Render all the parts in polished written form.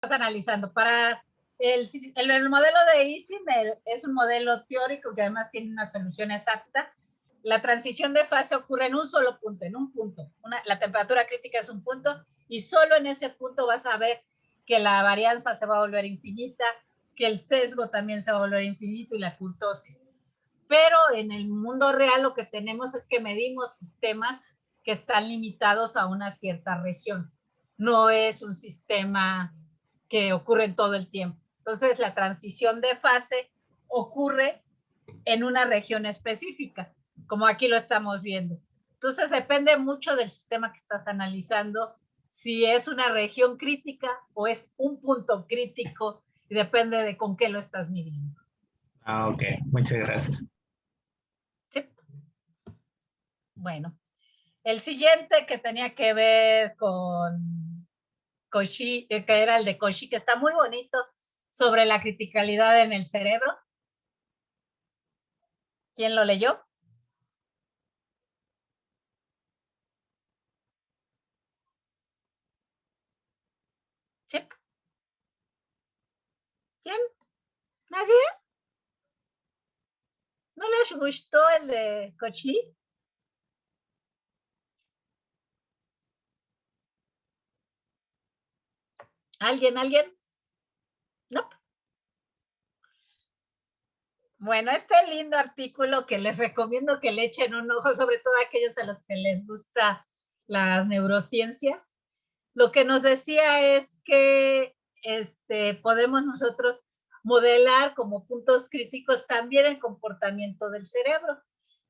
analizando. Para el modelo de Ising es un modelo teórico que además tiene una solución exacta. La transición de fase ocurre en un solo punto, en un punto. La temperatura crítica es un punto y solo en ese punto vas a ver que la varianza se va a volver infinita, que el sesgo también se va a volver infinito y la kurtosis. Pero en el mundo real lo que tenemos es que medimos sistemas que están limitados a una cierta región. No es un sistema que ocurre en todo el tiempo. Entonces, la transición de fase ocurre en una región específica, como aquí lo estamos viendo. Entonces, depende mucho del sistema que estás analizando, si es una región crítica o es un punto crítico, y depende de con qué lo estás midiendo. Ah, ok, muchas gracias. Sí. Bueno, el siguiente que tenía que ver con Cauchy, que era el de Cauchy, que está muy bonito, sobre la criticalidad en el cerebro. ¿Quién lo leyó? Sí. ¿Quién? ¿Nadie? ¿No les gustó el de Cauchy? ¿Alguien? No. Bueno, este lindo artículo que les recomiendo que le echen un ojo, sobre todo a aquellos a los que les gusta las neurociencias, lo que nos decía es que podemos nosotros modelar como puntos críticos también el comportamiento del cerebro.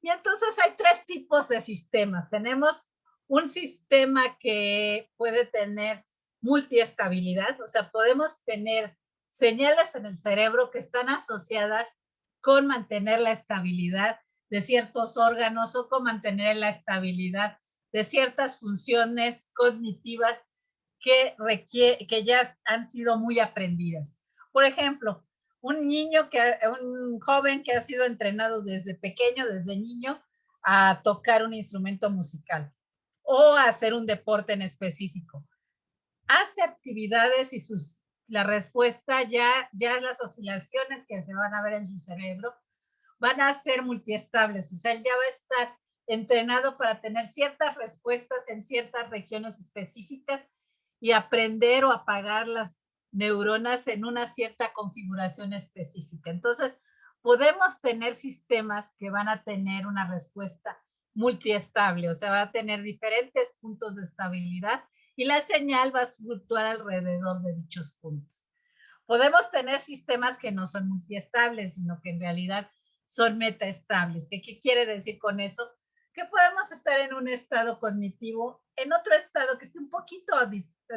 Y entonces hay tres tipos de sistemas. Tenemos un sistema que puede tener multiestabilidad, o sea, podemos tener señales en el cerebro que están asociadas con mantener la estabilidad de ciertos órganos o con mantener la estabilidad de ciertas funciones cognitivas que ya han sido muy aprendidas. Por ejemplo, un joven que ha sido entrenado desde pequeño, desde niño, a tocar un instrumento musical o a hacer un deporte en específico. Hace actividades y la respuesta ya las oscilaciones que se van a ver en su cerebro van a ser multiestables, o sea, él ya va a estar entrenado para tener ciertas respuestas en ciertas regiones específicas y aprender o apagar las neuronas en una cierta configuración específica. Entonces, podemos tener sistemas que van a tener una respuesta multiestable, o sea, va a tener diferentes puntos de estabilidad y la señal va a fluctuar alrededor de dichos puntos. Podemos tener sistemas que no son multiestables, sino que en realidad son metaestables. ¿Qué quiere decir con eso? Que podemos estar en un estado cognitivo, en otro estado que esté un poquito a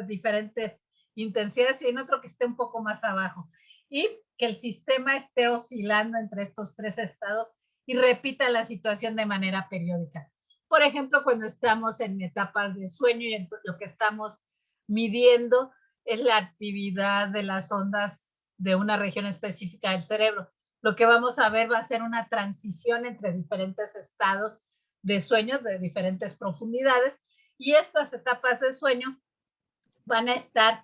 diferentes intensidades y en otro que esté un poco más abajo. Y que el sistema esté oscilando entre estos tres estados y repita la situación de manera periódica. Por ejemplo, cuando estamos en etapas de sueño y lo que estamos midiendo es la actividad de las ondas de una región específica del cerebro. Lo que vamos a ver va a ser una transición entre diferentes estados de sueño de diferentes profundidades y estas etapas de sueño van a estar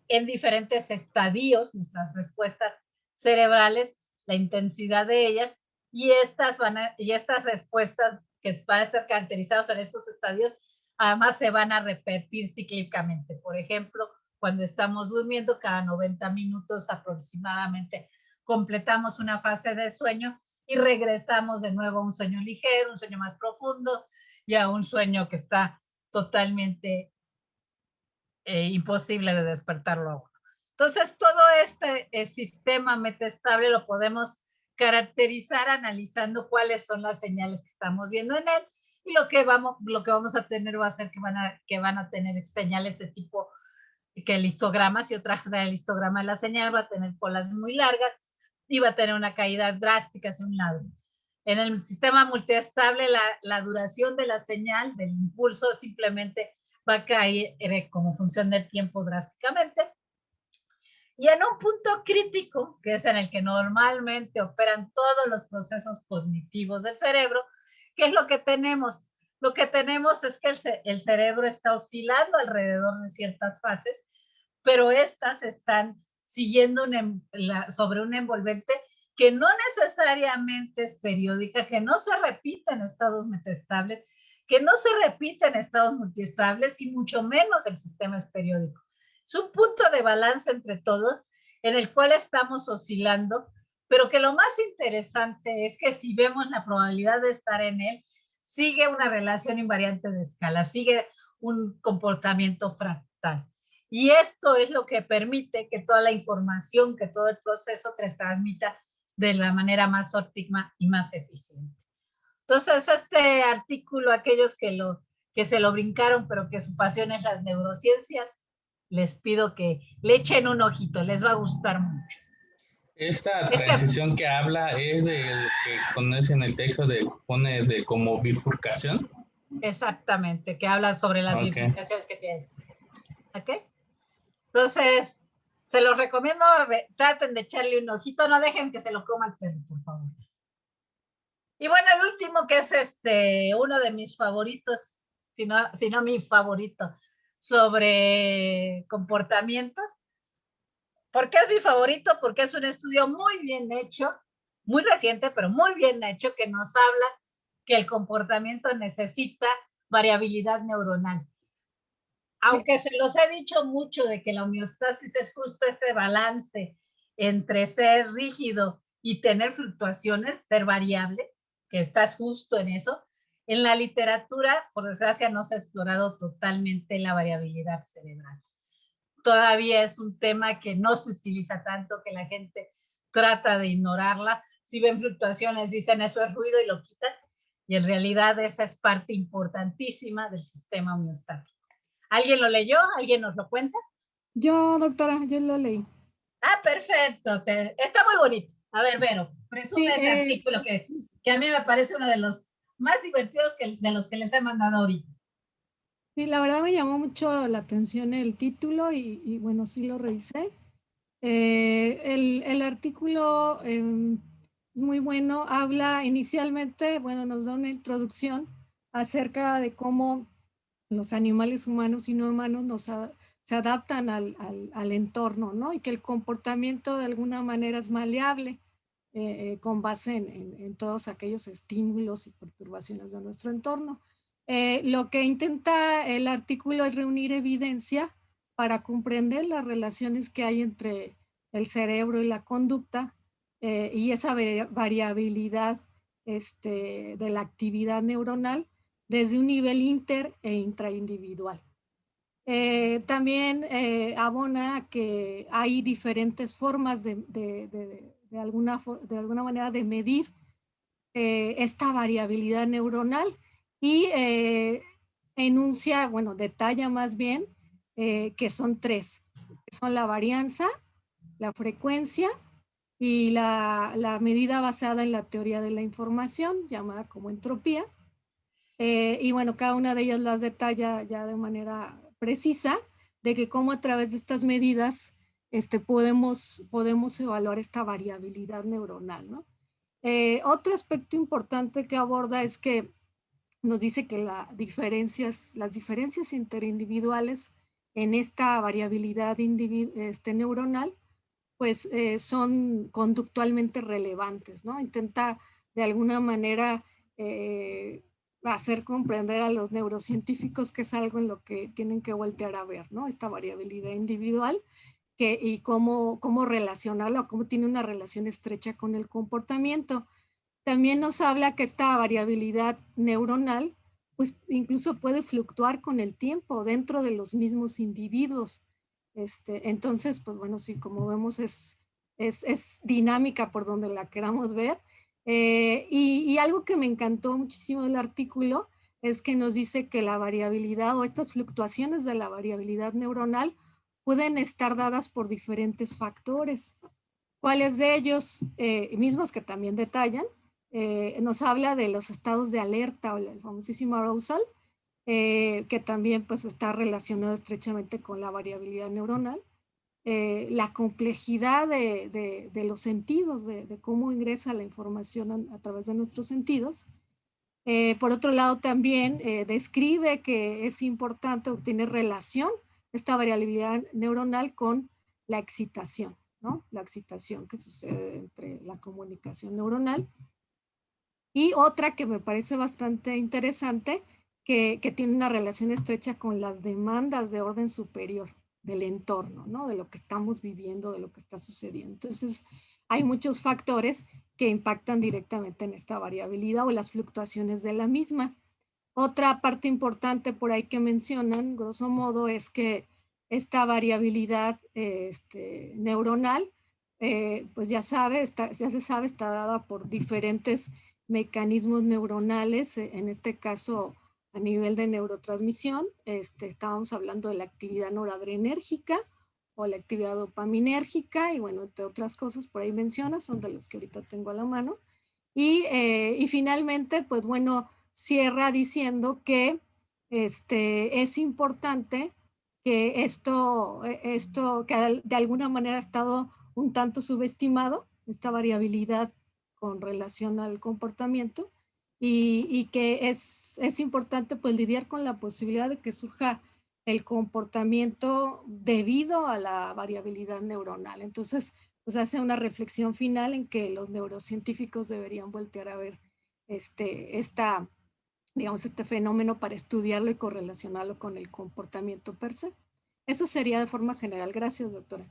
en diferentes estadios, nuestras respuestas cerebrales, la intensidad de ellas y estas respuestas que van a estar caracterizadas en estos estadios, además se van a repetir cíclicamente. Por ejemplo, cuando estamos durmiendo, cada 90 minutos aproximadamente completamos una fase de sueño y regresamos de nuevo a un sueño ligero, un sueño más profundo y a un sueño que está totalmente imposible de despertarlo a uno. Entonces, todo este sistema metaestable lo podemos caracterizar analizando cuáles son las señales que estamos viendo en él y lo que vamos a tener va a ser que van a tener señales de tipo que el histograma, si yo traje el histograma de la señal, va a tener colas muy largas y va a tener una caída drástica hacia un lado. En el sistema multiestable, la duración de la señal, del impulso, simplemente va a caer como función del tiempo drásticamente. Y en un punto crítico, que es en el que normalmente operan todos los procesos cognitivos del cerebro, ¿qué es lo que tenemos? Lo que tenemos es que el cerebro está oscilando alrededor de ciertas fases, pero estas están siguiendo sobre un envolvente que no necesariamente es periódica, que no se repite en estados metaestables, que no se repite en estados multiestables y mucho menos el sistema es periódico. Es un punto de balance entre todos en el cual estamos oscilando, pero que lo más interesante es que si vemos la probabilidad de estar en él, sigue una relación invariante de escala, sigue un comportamiento fractal. Y esto es lo que permite que toda la información, que todo el proceso te transmita de la manera más óptima y más eficiente. Entonces, este artículo, aquellos que se lo brincaron, pero que su pasión es las neurociencias, les pido que le echen un ojito, les va a gustar mucho. Esta transición que habla es de lo que conoce en el texto pone de como bifurcación. Exactamente, que habla sobre las bifurcaciones que tiene el sistema. ¿Ok? Entonces, se los recomiendo, traten de echarle un ojito, no dejen que se lo coma el perro, por favor. Y bueno, el último que es uno de mis favoritos, si no mi favorito, sobre comportamiento. ¿Por qué es mi favorito? Porque es un estudio muy bien hecho, muy reciente, pero muy bien hecho, que nos habla que el comportamiento necesita variabilidad neuronal. Aunque se los he dicho mucho de que la homeostasis es justo este balance entre ser rígido y tener fluctuaciones, ser variable, que estás justo en eso, en la literatura, por desgracia, no se ha explorado totalmente la variabilidad cerebral. Todavía es un tema que no se utiliza tanto, que la gente trata de ignorarla. Si ven fluctuaciones, dicen eso es ruido y lo quitan. Y en realidad esa es parte importantísima del sistema homeostático. ¿Alguien lo leyó? ¿Alguien nos lo cuenta? Yo, doctora, yo lo leí. Ah, perfecto. Está muy bonito. A ver, Vero, presume ese artículo que a mí me parece uno de los más divertidos de los que les he mandado ahorita. Sí, la verdad me llamó mucho la atención el título y bueno, sí lo revisé. El artículo es muy bueno. Habla inicialmente, bueno, nos da una introducción acerca de cómo los animales humanos y no humanos se adaptan al entorno, ¿no? Y que el comportamiento de alguna manera es maleable con base en todos aquellos estímulos y perturbaciones de nuestro entorno. Lo que intenta el artículo es reunir evidencia para comprender las relaciones que hay entre el cerebro y la conducta y esa variabilidad de la actividad neuronal desde un nivel inter e intraindividual. También abona que hay diferentes formas de alguna manera de medir esta variabilidad neuronal y enuncia, bueno, detalla más bien que son tres, que son la varianza, la frecuencia y la medida basada en la teoría de la información, llamada como entropía. Y bueno, cada una de ellas las detalla ya de manera precisa, de que cómo a través de estas medidas podemos evaluar esta variabilidad neuronal, ¿no? Otro aspecto importante que aborda es que nos dice que las diferencias interindividuales en esta variabilidad neuronal pues son conductualmente relevantes, ¿no? Intenta de alguna manera hacer comprender a los neurocientíficos que es algo en lo que tienen que voltear a ver, ¿no? Esta variabilidad individual y cómo relacionarla o cómo tiene una relación estrecha con el comportamiento. También nos habla que esta variabilidad neuronal pues incluso puede fluctuar con el tiempo dentro de los mismos individuos. Entonces, pues bueno, sí, como vemos es dinámica por donde la queramos ver. Y algo que me encantó muchísimo del artículo es que nos dice que la variabilidad o estas fluctuaciones de la variabilidad neuronal pueden estar dadas por diferentes factores. ¿Cuáles de ellos, mismos que también detallan, nos habla de los estados de alerta o el famosísimo arousal, que también pues está relacionado estrechamente con la variabilidad neuronal, la complejidad de los sentidos, de cómo ingresa la información a través de nuestros sentidos. Por otro lado también describe que es importante o tiene relación esta variabilidad neuronal con la excitación, ¿no? La excitación que sucede entre la comunicación neuronal. Y otra que me parece bastante interesante, que tiene una relación estrecha con las demandas de orden superior del entorno, ¿no? De lo que estamos viviendo, de lo que está sucediendo. Entonces, hay muchos factores que impactan directamente en esta variabilidad o las fluctuaciones de la misma. Otra parte importante por ahí que mencionan, grosso modo, es que esta variabilidad neuronal, pues ya se sabe, está dada por diferentes mecanismos neuronales, en este caso a nivel de neurotransmisión. Estábamos hablando de la actividad noradrenérgica o la actividad dopaminérgica, y bueno, entre otras cosas por ahí menciona, son de los que ahorita tengo a la mano. Y finalmente, pues bueno, cierra diciendo que es importante que esto que de alguna manera ha estado un tanto subestimado, esta variabilidad con relación al comportamiento, y que es importante pues lidiar con la posibilidad de que surja el comportamiento debido a la variabilidad neuronal. Entonces, pues hace una reflexión final en que los neurocientíficos deberían voltear a ver digamos, este fenómeno para estudiarlo y correlacionarlo con el comportamiento per se. Eso sería de forma general. Gracias, doctora.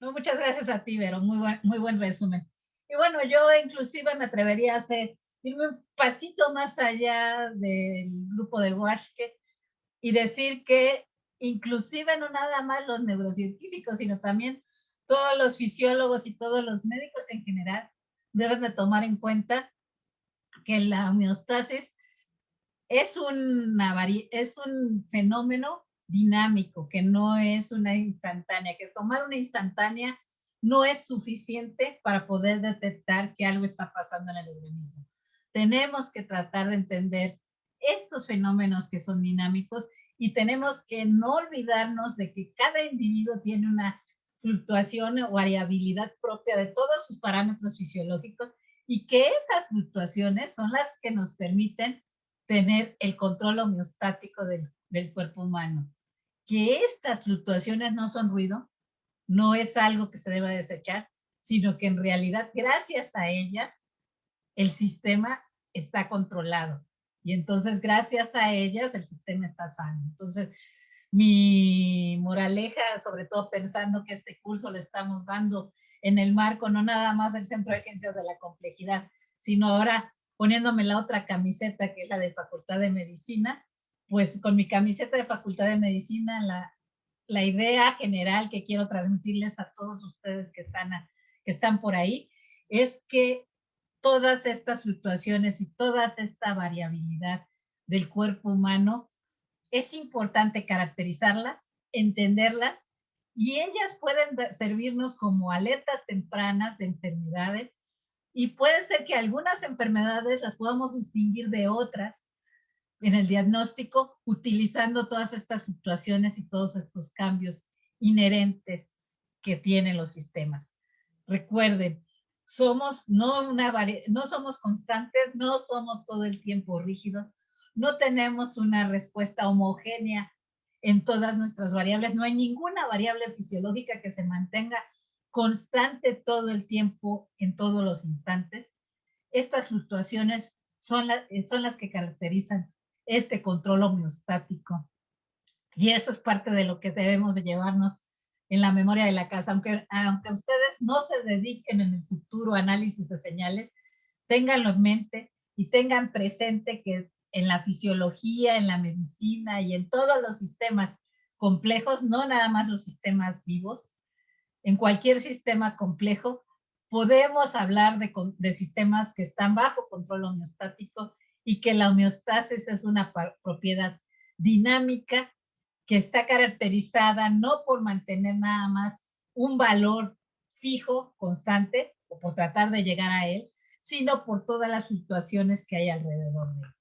No, muchas gracias a ti, Vero. Muy buen resumen. Y bueno, yo inclusive me atrevería a irme un pasito más allá del grupo de Washke y decir que inclusive no nada más los neurocientíficos, sino también todos los fisiólogos y todos los médicos en general deben de tomar en cuenta que la homeostasis es un fenómeno dinámico, que no es una instantánea, que tomar una instantánea no es suficiente para poder detectar que algo está pasando en el organismo. Tenemos que tratar de entender estos fenómenos que son dinámicos y tenemos que no olvidarnos de que cada individuo tiene una fluctuación o variabilidad propia de todos sus parámetros fisiológicos y que esas fluctuaciones son las que nos permiten tener el control homeostático del cuerpo humano. Que estas fluctuaciones no son ruido, no es algo que se deba desechar, sino que en realidad, gracias a ellas, el sistema está controlado. Y entonces, gracias a ellas, el sistema está sano. Entonces, mi moraleja, sobre todo pensando que este curso lo estamos dando en el marco no nada más del Centro de Ciencias de la Complejidad, sino ahora poniéndome la otra camiseta, que es la de Facultad de Medicina, pues con mi camiseta de Facultad de Medicina, la idea general que quiero transmitirles a todos ustedes que están por ahí, es que todas estas fluctuaciones y toda esta variabilidad del cuerpo humano es importante caracterizarlas, entenderlas, y ellas pueden servirnos como alertas tempranas de enfermedades, y puede ser que algunas enfermedades las podamos distinguir de otras en el diagnóstico utilizando todas estas fluctuaciones y todos estos cambios inherentes que tienen los sistemas. Recuerden, no somos constantes, no somos todo el tiempo rígidos, no tenemos una respuesta homogénea en todas nuestras variables, no hay ninguna variable fisiológica que se mantenga constante todo el tiempo, en todos los instantes. Estas fluctuaciones son las que caracterizan este control homeostático. Y eso es parte de lo que debemos de llevarnos en la memoria de la casa. Aunque ustedes no se dediquen en el futuro a análisis de señales, ténganlo en mente y tengan presente que en la fisiología, en la medicina y en todos los sistemas complejos, no nada más los sistemas vivos, en cualquier sistema complejo, podemos hablar de sistemas que están bajo control homeostático y que la homeostasis es una propiedad dinámica que está caracterizada no por mantener nada más un valor fijo, constante, o por tratar de llegar a él, sino por todas las fluctuaciones que hay alrededor de él.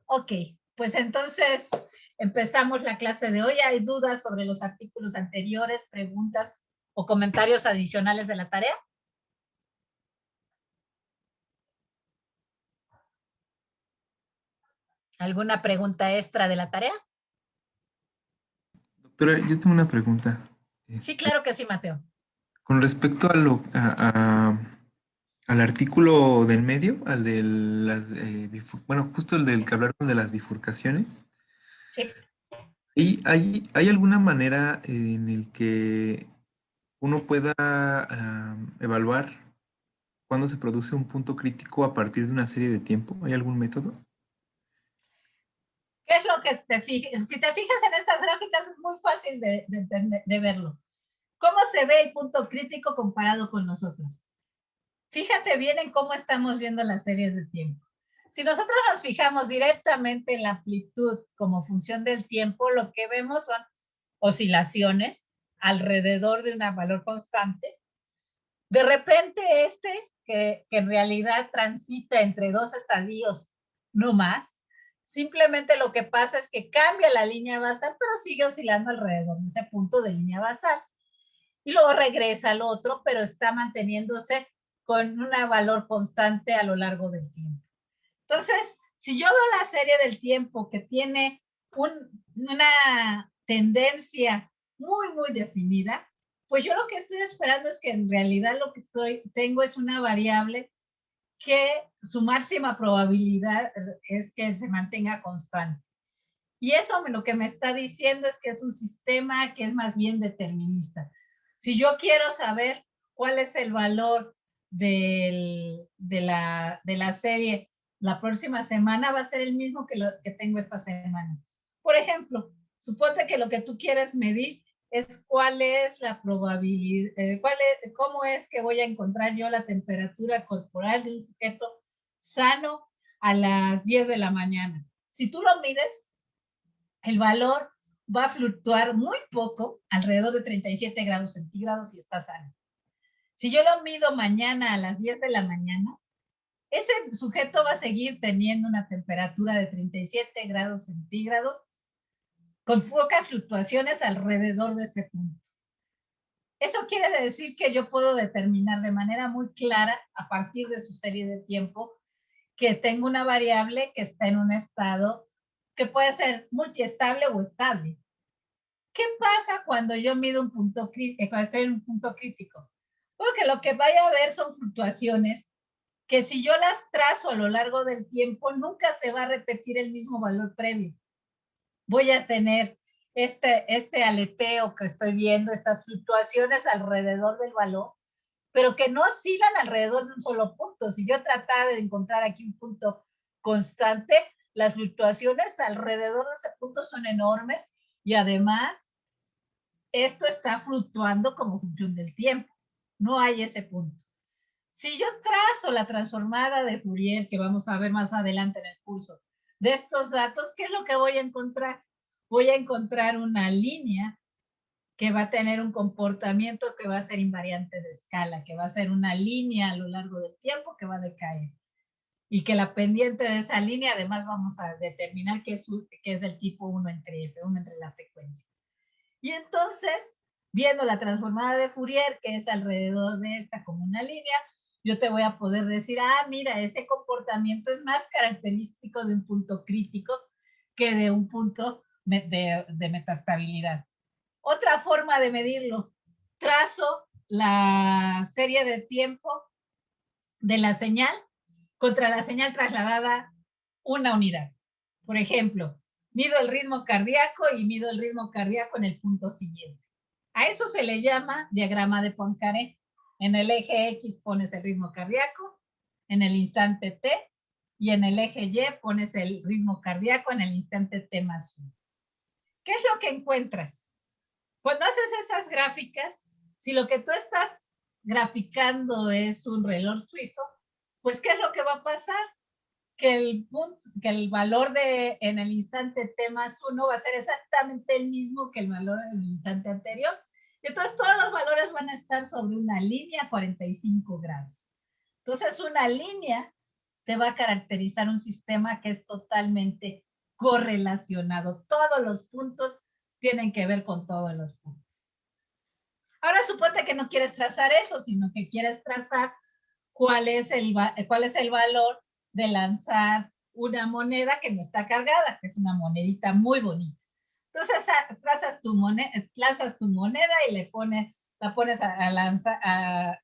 Ok, pues entonces empezamos la clase de hoy. ¿Hay dudas sobre los artículos anteriores, preguntas o comentarios adicionales de la tarea? ¿Alguna pregunta extra de la tarea? Doctora, yo tengo una pregunta. Sí, claro que sí, Mateo. Con respecto al artículo del medio, al de las, bueno, justo el del que hablaron de las bifurcaciones, Sí. ¿y hay alguna manera en el que uno pueda evaluar cuándo se produce un punto crítico a partir de una serie de tiempo? ¿Hay algún método? ¿Qué es lo que si te fijas en estas gráficas es muy fácil de verlo? ¿Cómo se ve el punto crítico comparado con nosotros? Fíjate bien en cómo estamos viendo las series de tiempo. Si nosotros nos fijamos directamente en la amplitud como función del tiempo, lo que vemos son oscilaciones alrededor de un valor constante. De repente que en realidad transita entre dos estadios, no más, simplemente lo que pasa es que cambia la línea basal, pero sigue oscilando alrededor de ese punto de línea basal. Y luego regresa al otro, pero está manteniéndose con un valor constante a lo largo del tiempo. Entonces, si yo veo la serie del tiempo que tiene una tendencia muy, muy definida, pues yo lo que estoy esperando es que en realidad lo que tengo es una variable que su máxima probabilidad es que se mantenga constante. Y eso lo que me está diciendo es que es un sistema que es más bien determinista. Si yo quiero saber cuál es el valor de la serie la próxima semana, va a ser el mismo que tengo esta semana. Por ejemplo, suponte que lo que tú quieres medir es cuál es la probabilidad, cómo es que voy a encontrar yo la temperatura corporal de un sujeto sano a las 10 de la mañana. Si tú lo mides, el valor va a fluctuar muy poco, alrededor de 37 grados centígrados y está sano. Si yo lo mido mañana a las 10 de la mañana, ese sujeto va a seguir teniendo una temperatura de 37 grados centígrados con pocas fluctuaciones alrededor de ese punto. Eso quiere decir que yo puedo determinar de manera muy clara, a partir de su serie de tiempo, que tengo una variable que está en un estado que puede ser multiestable o estable. ¿Qué pasa cuando yo mido un punto crítico, cuando estoy en un punto crítico? Porque lo que vaya a haber son fluctuaciones que si yo las trazo a lo largo del tiempo, nunca se va a repetir el mismo valor previo. Voy a tener este aleteo que estoy viendo, estas fluctuaciones alrededor del valor, pero que no oscilan alrededor de un solo punto. Si yo tratara de encontrar aquí un punto constante, las fluctuaciones alrededor de ese punto son enormes y además esto está fluctuando como función del tiempo. No hay ese punto. Si yo trazo la transformada de Fourier, que vamos a ver más adelante en el curso, de estos datos, ¿qué es lo que voy a encontrar? Voy a encontrar una línea que va a tener un comportamiento que va a ser invariante de escala, que va a ser una línea a lo largo del tiempo que va a decaer. Y que la pendiente de esa línea, además, vamos a determinar que es del tipo 1 entre F, 1 entre la frecuencia. Y entonces, viendo la transformada de Fourier, que es alrededor de esta como una línea, yo te voy a poder decir, mira, ese comportamiento es más característico de un punto crítico que de un punto de metastabilidad. Otra forma de medirlo, trazo la serie de tiempo de la señal contra la señal trasladada una unidad. Por ejemplo, mido el ritmo cardíaco y mido el ritmo cardíaco en el punto siguiente. A eso se le llama diagrama de Poincaré. En el eje X pones el ritmo cardíaco, en el instante T, y en el eje Y pones el ritmo cardíaco en el instante T más 1. ¿Qué es lo que encuentras? Cuando haces esas gráficas, si lo que tú estás graficando es un reloj suizo, pues ¿qué es lo que va a pasar? Que el valor en el instante T más 1 va a ser exactamente el mismo que el valor en el instante anterior. Entonces todos los valores van a estar sobre una línea a 45 grados. Entonces una línea te va a caracterizar un sistema que es totalmente correlacionado. Todos los puntos tienen que ver con todos los puntos. Ahora suponte que no quieres trazar eso, sino que quieres trazar cuál es el valor de lanzar una moneda que no está cargada, que es una monedita muy bonita. Entonces lanzas tu moneda y la pones a lanzar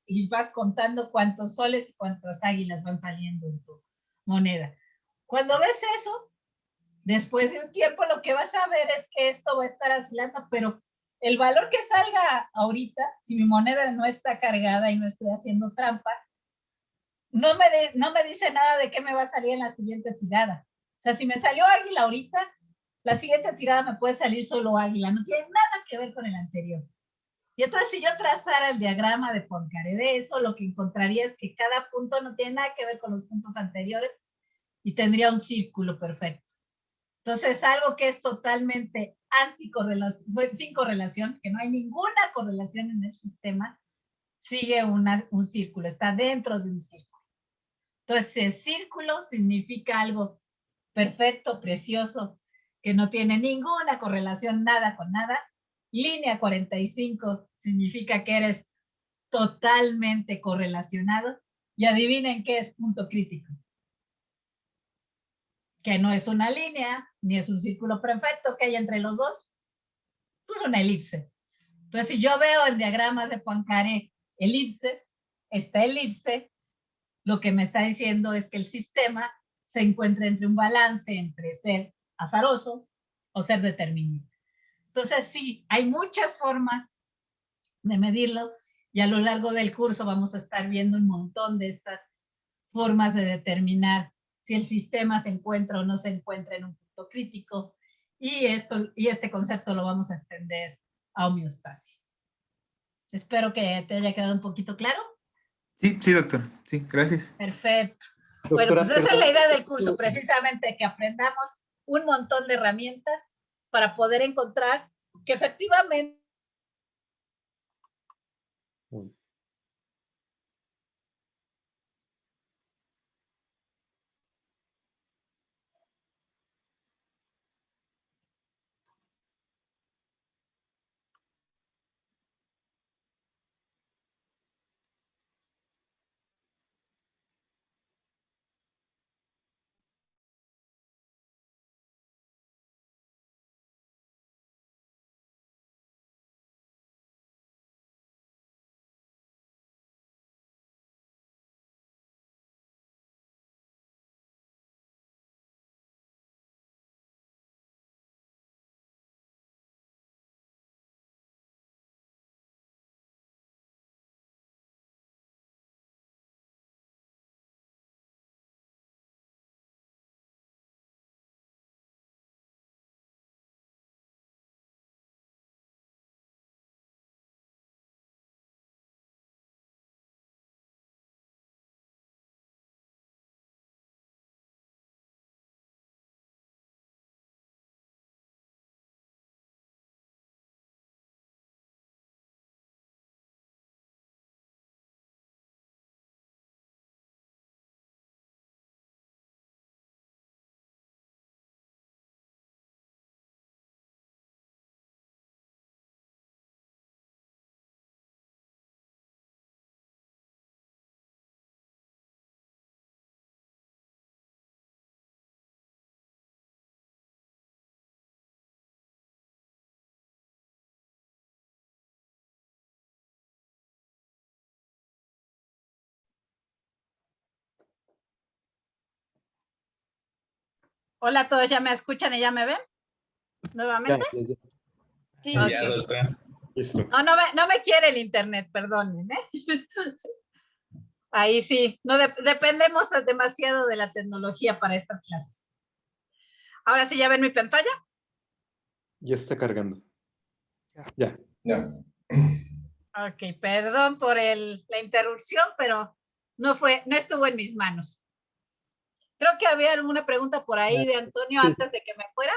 y vas contando cuántos soles y cuántas águilas van saliendo en tu moneda. Cuando ves eso, después de un tiempo lo que vas a ver es que esto va a estar oscilando, pero el valor que salga ahorita, si mi moneda no está cargada y no estoy haciendo trampa, no me dice nada de qué me va a salir en la siguiente tirada. O sea, si me salió águila ahorita, la siguiente tirada me puede salir solo águila, no tiene nada que ver con el anterior. Y entonces si yo trazara el diagrama de Poincaré de eso, lo que encontraría es que cada punto no tiene nada que ver con los puntos anteriores y tendría un círculo perfecto. Entonces, algo que es totalmente sin correlación, que no hay ninguna correlación en el sistema, sigue un círculo, está dentro de un círculo. Entonces, el círculo significa algo perfecto, precioso, que no tiene ninguna correlación, nada con nada. Línea 45 significa que eres totalmente correlacionado. Y adivinen qué es punto crítico. Que no es una línea, ni es un círculo perfecto que hay entre los dos. Pues una elipse. Entonces, si yo veo en diagramas de Poincaré elipses, esta elipse lo que me está diciendo es que el sistema se encuentra entre un balance entre ser azaroso o ser determinista. Entonces, sí, hay muchas formas de medirlo y a lo largo del curso vamos a estar viendo un montón de estas formas de determinar si el sistema se encuentra o no se encuentra en un punto crítico y este concepto lo vamos a extender a homeostasis. Espero que te haya quedado un poquito claro. Sí, sí, doctor. Sí, gracias. Perfecto. Doctora, bueno, pues esa es la idea del curso, precisamente que aprendamos un montón de herramientas para poder encontrar que efectivamente Hola a todos, ¿ya me escuchan y ya me ven? ¿Nuevamente? Ya. Sí, Ya, okay. doctora. Listo. No me quiere el internet, perdonen, ¿eh? Ahí sí, no dependemos demasiado de la tecnología para estas clases. Ahora sí, ¿ya ven mi pantalla? Ya está cargando. Ya. Ok, perdón por la interrupción, pero no estuvo en mis manos. Creo que había alguna pregunta por ahí de Antonio antes de que me fuera.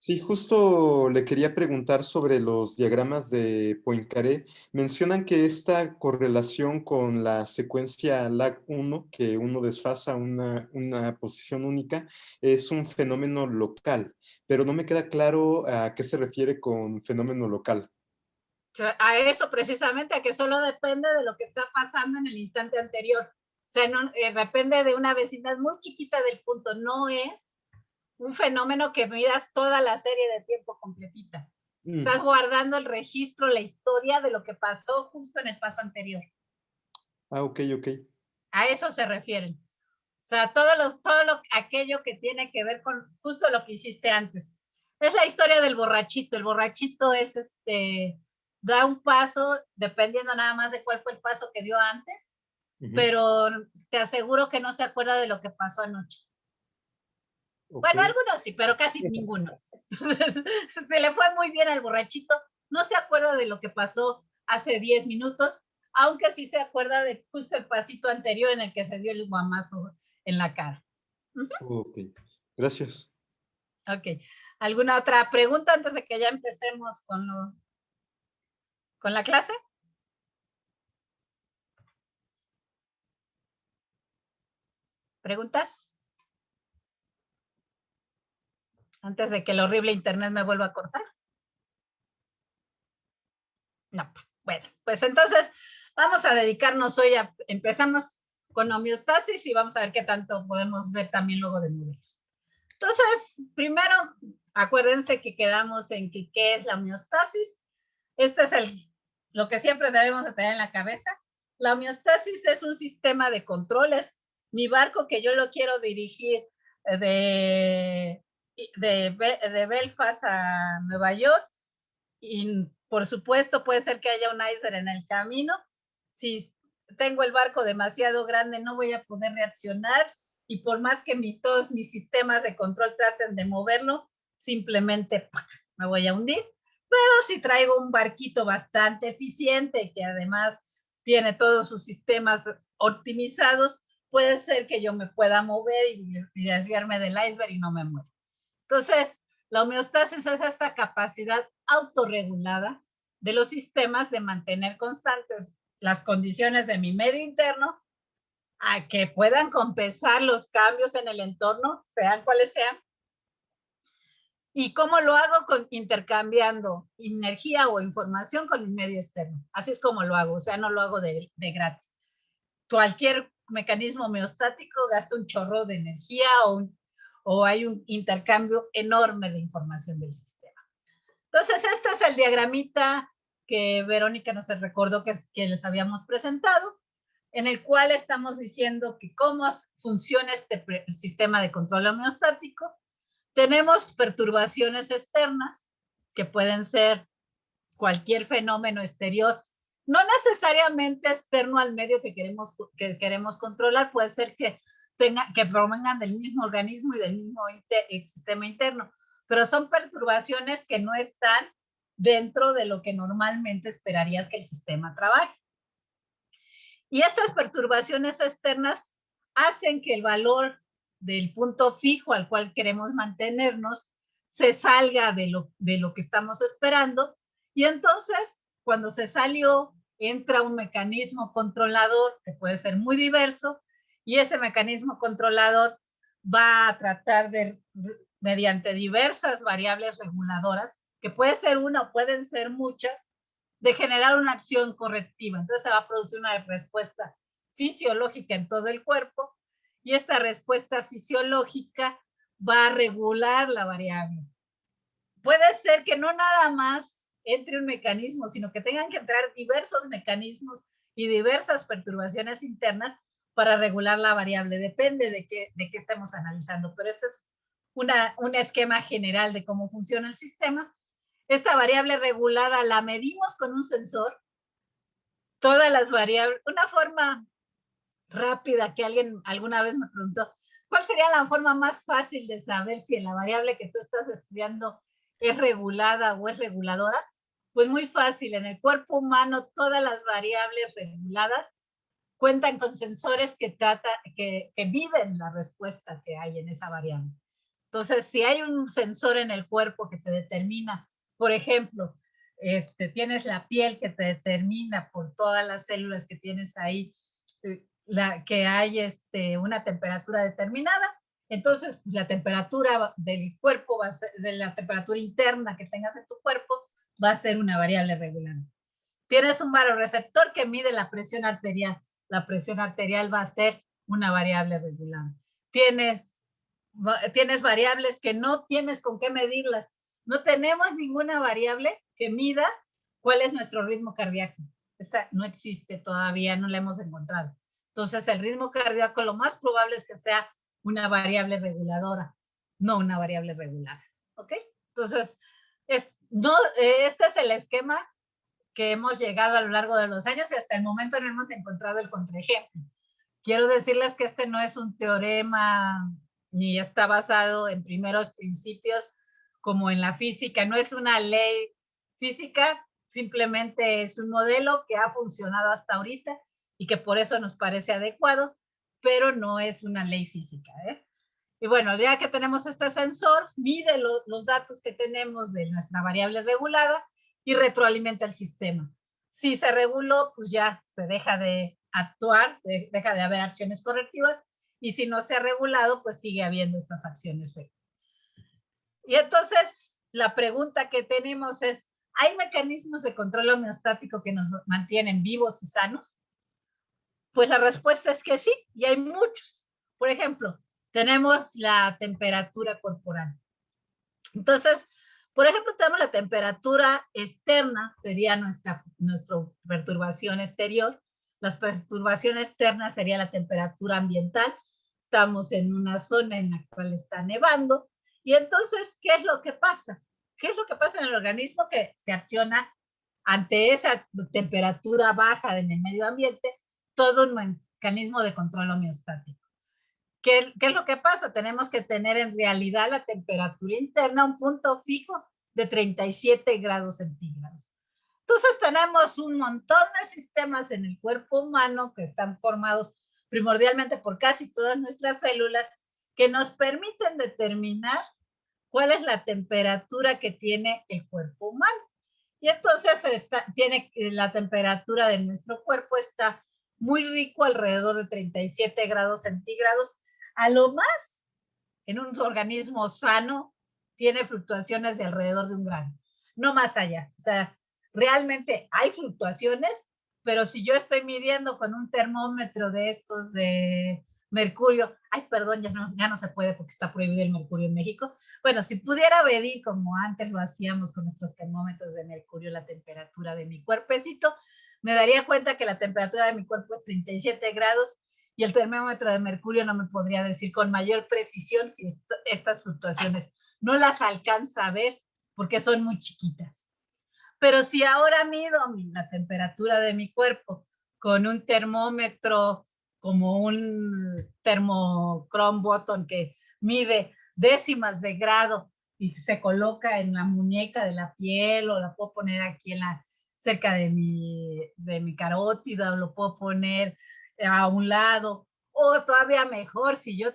Sí, justo le quería preguntar sobre los diagramas de Poincaré. Mencionan que esta correlación con la secuencia LAG1, que uno desfasa una posición única, es un fenómeno local, pero no me queda claro a qué se refiere con fenómeno local. A eso precisamente, a que solo depende de lo que está pasando en el instante anterior. O sea, no, depende de una vecindad muy chiquita del punto, no es un fenómeno que midas toda la serie de tiempo completita. Estás guardando el registro, la historia de lo que pasó justo en el paso anterior. Ah, ok. A eso se refieren. O sea, aquello que tiene que ver con justo lo que hiciste antes. Es la historia del borrachito. El borrachito es da un paso, dependiendo nada más de cuál fue el paso que dio antes, pero te aseguro que no se acuerda de lo que pasó anoche. Okay. Bueno, algunos sí, pero casi ninguno. Entonces, se le fue muy bien al borrachito, no se acuerda de lo que pasó hace 10 minutos, aunque sí se acuerda de justo el pasito anterior en el que se dio el guamazo en la cara. Ok, gracias. Ok, ¿alguna otra pregunta antes de que ya empecemos con la clase? ¿Preguntas? Antes de que el horrible internet me vuelva a cortar. No, bueno, pues entonces vamos a dedicarnos hoy empezamos con homeostasis y vamos a ver qué tanto podemos ver también luego de modelos. Entonces, primero, acuérdense que quedamos en que qué es la homeostasis. Este es lo que siempre debemos de tener en la cabeza. La homeostasis es un sistema de controles. Mi barco que yo lo quiero dirigir de Belfast a Nueva York, y por supuesto puede ser que haya un iceberg en el camino. Si tengo el barco demasiado grande, no voy a poder reaccionar, y por más que todos mis sistemas de control traten de moverlo, simplemente me voy a hundir. Pero si traigo un barquito bastante eficiente, que además tiene todos sus sistemas optimizados, puede ser que yo me pueda mover y desviarme del iceberg y no me muero. Entonces, la homeostasis es esta capacidad autorregulada de los sistemas de mantener constantes las condiciones de mi medio interno a que puedan compensar los cambios en el entorno, sean cuales sean. ¿Y cómo lo hago? Intercambiando energía o información con mi medio externo. Así es como lo hago, o sea, no lo hago de gratis. Cualquier mecanismo homeostático gasta un chorro de energía o hay un intercambio enorme de información del sistema. Entonces, este es el diagramita que Verónica nos recordó que les habíamos presentado, en el cual estamos diciendo que cómo funciona este sistema de control homeostático. Tenemos perturbaciones externas, que pueden ser cualquier fenómeno exterior, no necesariamente externo al medio que queremos controlar, puede ser que provengan del mismo organismo y del mismo sistema interno, pero son perturbaciones que no están dentro de lo que normalmente esperarías que el sistema trabaje. Y estas perturbaciones externas hacen que el valor del punto fijo al cual queremos mantenernos se salga de lo que estamos esperando, y entonces cuando se salió entra un mecanismo controlador que puede ser muy diverso, y ese mecanismo controlador va a tratar de, mediante diversas variables reguladoras, que puede ser una o pueden ser muchas, de generar una acción correctiva. Entonces se va a producir una respuesta fisiológica en todo el cuerpo, y esta respuesta fisiológica va a regular la variable. Puede ser que no nada más entre un mecanismo, sino que tengan que entrar diversos mecanismos y diversas perturbaciones internas para regular la variable. Depende de qué estemos analizando, pero este es un esquema general de cómo funciona el sistema. Esta variable regulada la medimos con un sensor. Todas las variables, una forma rápida que alguien alguna vez me preguntó, ¿cuál sería la forma más fácil de saber si la variable que tú estás estudiando es regulada o es reguladora? Pues muy fácil, en el cuerpo humano todas las variables reguladas cuentan con sensores que miden la respuesta que hay en esa variable. Entonces, si hay un sensor en el cuerpo que te determina, por ejemplo, tienes la piel que te determina por todas las células que tienes ahí, que hay una temperatura determinada, entonces pues, la temperatura del cuerpo va a ser, de la temperatura interna que tengas en tu cuerpo, va a ser una variable regular. Tienes un baroreceptor que mide la presión arterial va a ser una variable regular. Tienes tienes variables que no tienes con qué medirlas. No tenemos ninguna variable que mida cuál es nuestro ritmo cardíaco. Esta no existe todavía, no la hemos encontrado. Entonces, el ritmo cardíaco lo más probable es que sea una variable reguladora, no una variable regulada. ¿Ok? Entonces, este es el esquema que hemos llegado a lo largo de los años y hasta el momento no hemos encontrado el contraejemplo. Quiero decirles que este no es un teorema ni está basado en primeros principios como en la física, no es una ley física, simplemente es un modelo que ha funcionado hasta ahorita y que por eso nos parece adecuado, pero no es una ley física, ¿eh? Y bueno, ya que tenemos este sensor, mide los datos que tenemos de nuestra variable regulada y retroalimenta el sistema. Si se reguló, pues ya se deja de actuar, deja de haber acciones correctivas, y si no se ha regulado, pues sigue habiendo estas acciones. Y entonces, la pregunta que tenemos es, ¿hay mecanismos de control homeostático que nos mantienen vivos y sanos? Pues la respuesta es que sí, y hay muchos. Por ejemplo, tenemos la temperatura corporal. Entonces, por ejemplo, tenemos la temperatura externa, sería nuestra perturbación exterior. Las perturbaciones externas sería la temperatura ambiental. Estamos en una zona en la cual está nevando. Y entonces, ¿qué es lo que pasa? ¿Qué es lo que pasa en el organismo que se acciona ante esa temperatura baja en el medio ambiente? Todo un mecanismo de control homeostático. ¿Qué es lo que pasa? Tenemos que tener en realidad la temperatura interna un punto fijo de 37 grados centígrados. Entonces tenemos un montón de sistemas en el cuerpo humano que están formados primordialmente por casi todas nuestras células que nos permiten determinar cuál es la temperatura que tiene el cuerpo humano. Y entonces la temperatura de nuestro cuerpo está muy rico, alrededor de 37 grados centígrados. A lo más, en un organismo sano, tiene fluctuaciones de alrededor de 1 grado, no más allá. O sea, realmente hay fluctuaciones, pero si yo estoy midiendo con un termómetro de estos de mercurio, ay, perdón, ya no se puede porque está prohibido el mercurio en México. Bueno, si pudiera medir como antes lo hacíamos con nuestros termómetros de mercurio, la temperatura de mi cuerpecito, me daría cuenta que la temperatura de mi cuerpo es 37 grados y el termómetro de mercurio no me podría decir con mayor precisión si estas fluctuaciones no las alcanza a ver porque son muy chiquitas. Pero si ahora mido la temperatura de mi cuerpo con un termómetro como un termochrome button que mide décimas de grado y se coloca en la muñeca de la piel, o la puedo poner aquí cerca de mi carótida, o lo puedo poner a un lado, o todavía mejor, si yo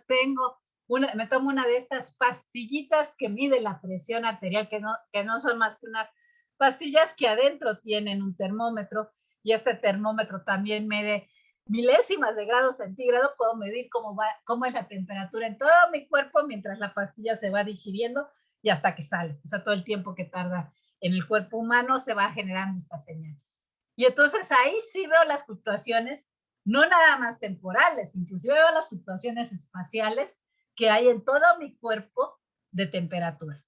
me tomo una de estas pastillitas que mide la presión arterial, que no son más que unas pastillas que adentro tienen un termómetro, y este termómetro también mide milésimas de grados centígrados. Puedo medir cómo es la temperatura en todo mi cuerpo mientras la pastilla se va digiriendo y hasta que sale. O sea, todo el tiempo que tarda en el cuerpo humano se va generando esta señal. Y entonces ahí sí veo las fluctuaciones, no nada más temporales, inclusive veo las fluctuaciones espaciales que hay en todo mi cuerpo de temperatura.